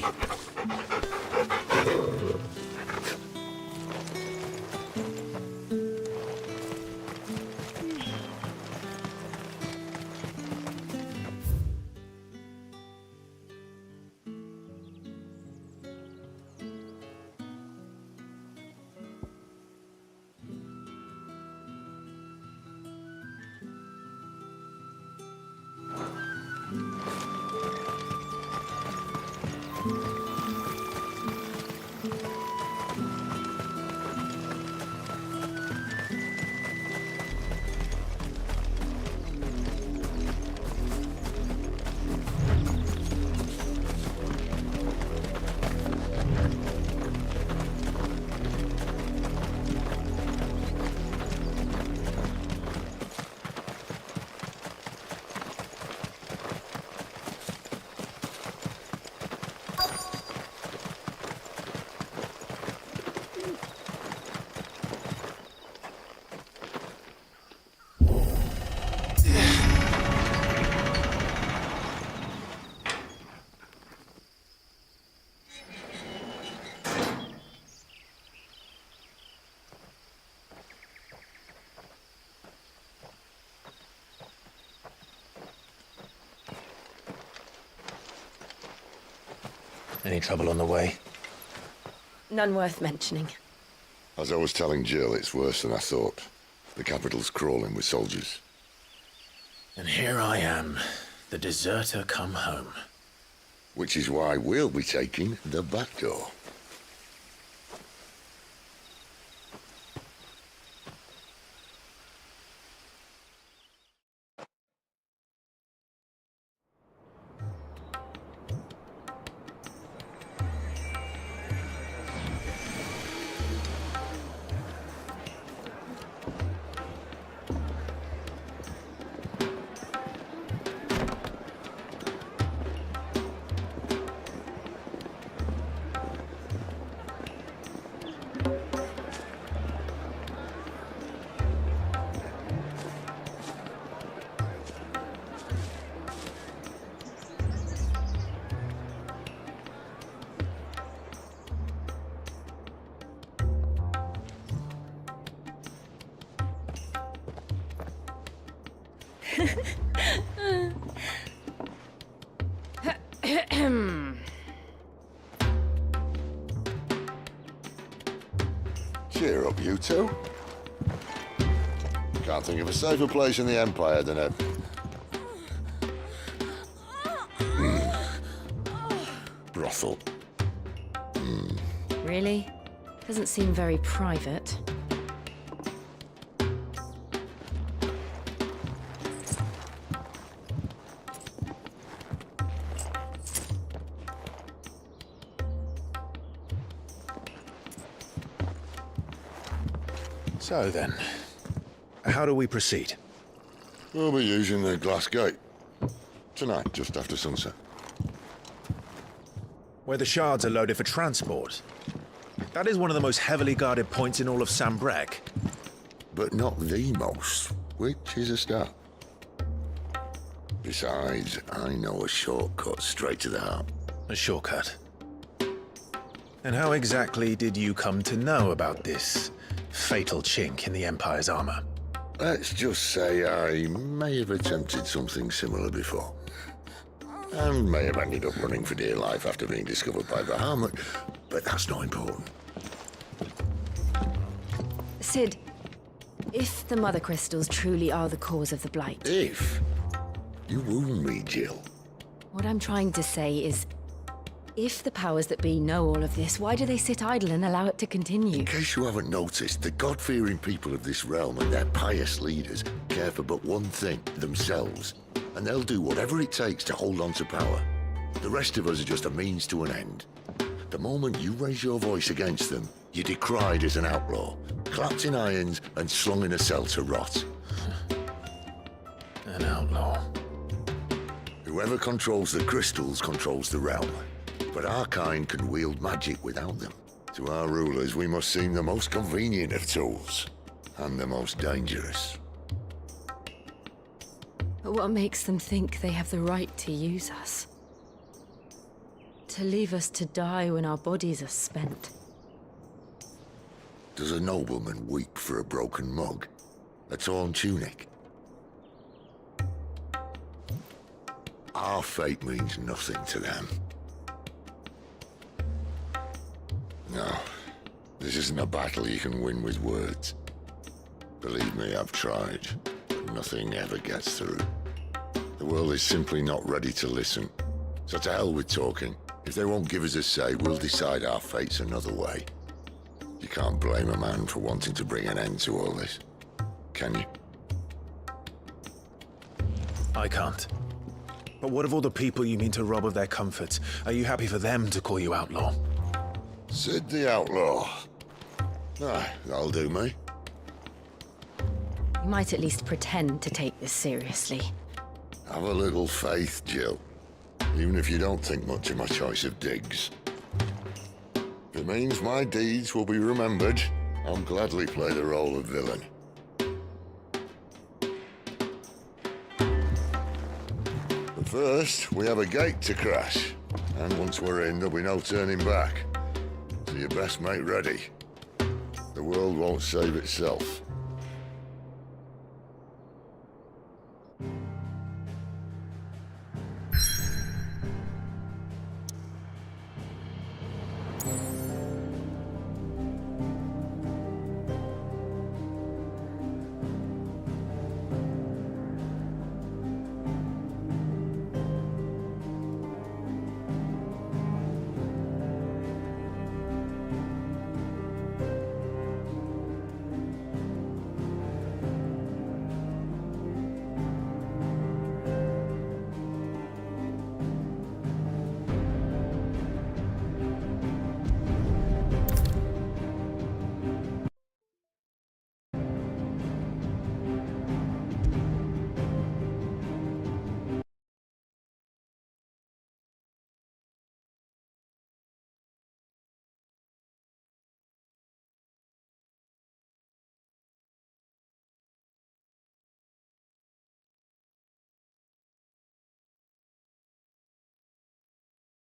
Any trouble on the way? None worth mentioning. As I was telling Jill, it's worse than I thought. The capital's crawling with soldiers. And here I am, the deserter come home. Which is why we'll be taking the back door. Cheer up, you two. Can't think of a safer place in the Empire than a... brothel. Really? Doesn't seem very private. So then, how do we proceed? We'll be using the glass gate. Tonight, just after sunset. Where the shards are loaded for transport. That is one of the most heavily guarded points in all of Sambrek. But not the most, which is a start. Besides, I know a shortcut straight to the heart. A shortcut? And how exactly did you come to know about this fatal chink in the Empire's armor? Let's just say I may have attempted something similar before. And may have ended up running for dear life after being discovered by Bahamut, but that's not important. Sid, if the Mother Crystals truly are the cause of the Blight... If? You wound me, Jill. What I'm trying to say is, if the powers that be know all of this, why do they sit idle and allow it to continue? In case you haven't noticed, the God-fearing people of this realm and their pious leaders care for but one thing, themselves. And they'll do whatever it takes to hold on to power. The rest of us are just a means to an end. The moment you raise your voice against them, you're decried as an outlaw, clapped in irons and slung in a cell to rot. An outlaw. Whoever controls the crystals controls the realm. But our kind can wield magic without them. To our rulers, we must seem the most convenient of tools, and the most dangerous. But what makes them think they have the right to use us? To leave us to die when our bodies are spent? Does a nobleman weep for a broken mug? A torn tunic? Our fate means nothing to them. No, this isn't a battle you can win with words. Believe me, I've tried, but nothing ever gets through. The world is simply not ready to listen. So to hell with talking. If they won't give us a say, we'll decide our fates another way. You can't blame a man for wanting to bring an end to all this, can you? I can't. But what of all the people you mean to rob of their comforts? Are you happy for them to call you outlaw? Sid the Outlaw. Ah, that'll do me. You might at least pretend to take this seriously. Have a little faith, Jill. Even if you don't think much of my choice of digs. If it means my deeds will be remembered, I'll gladly play the role of villain. But first, we have a gate to crash. And once we're in, there'll be no turning back. So you best make ready. The world won't save itself.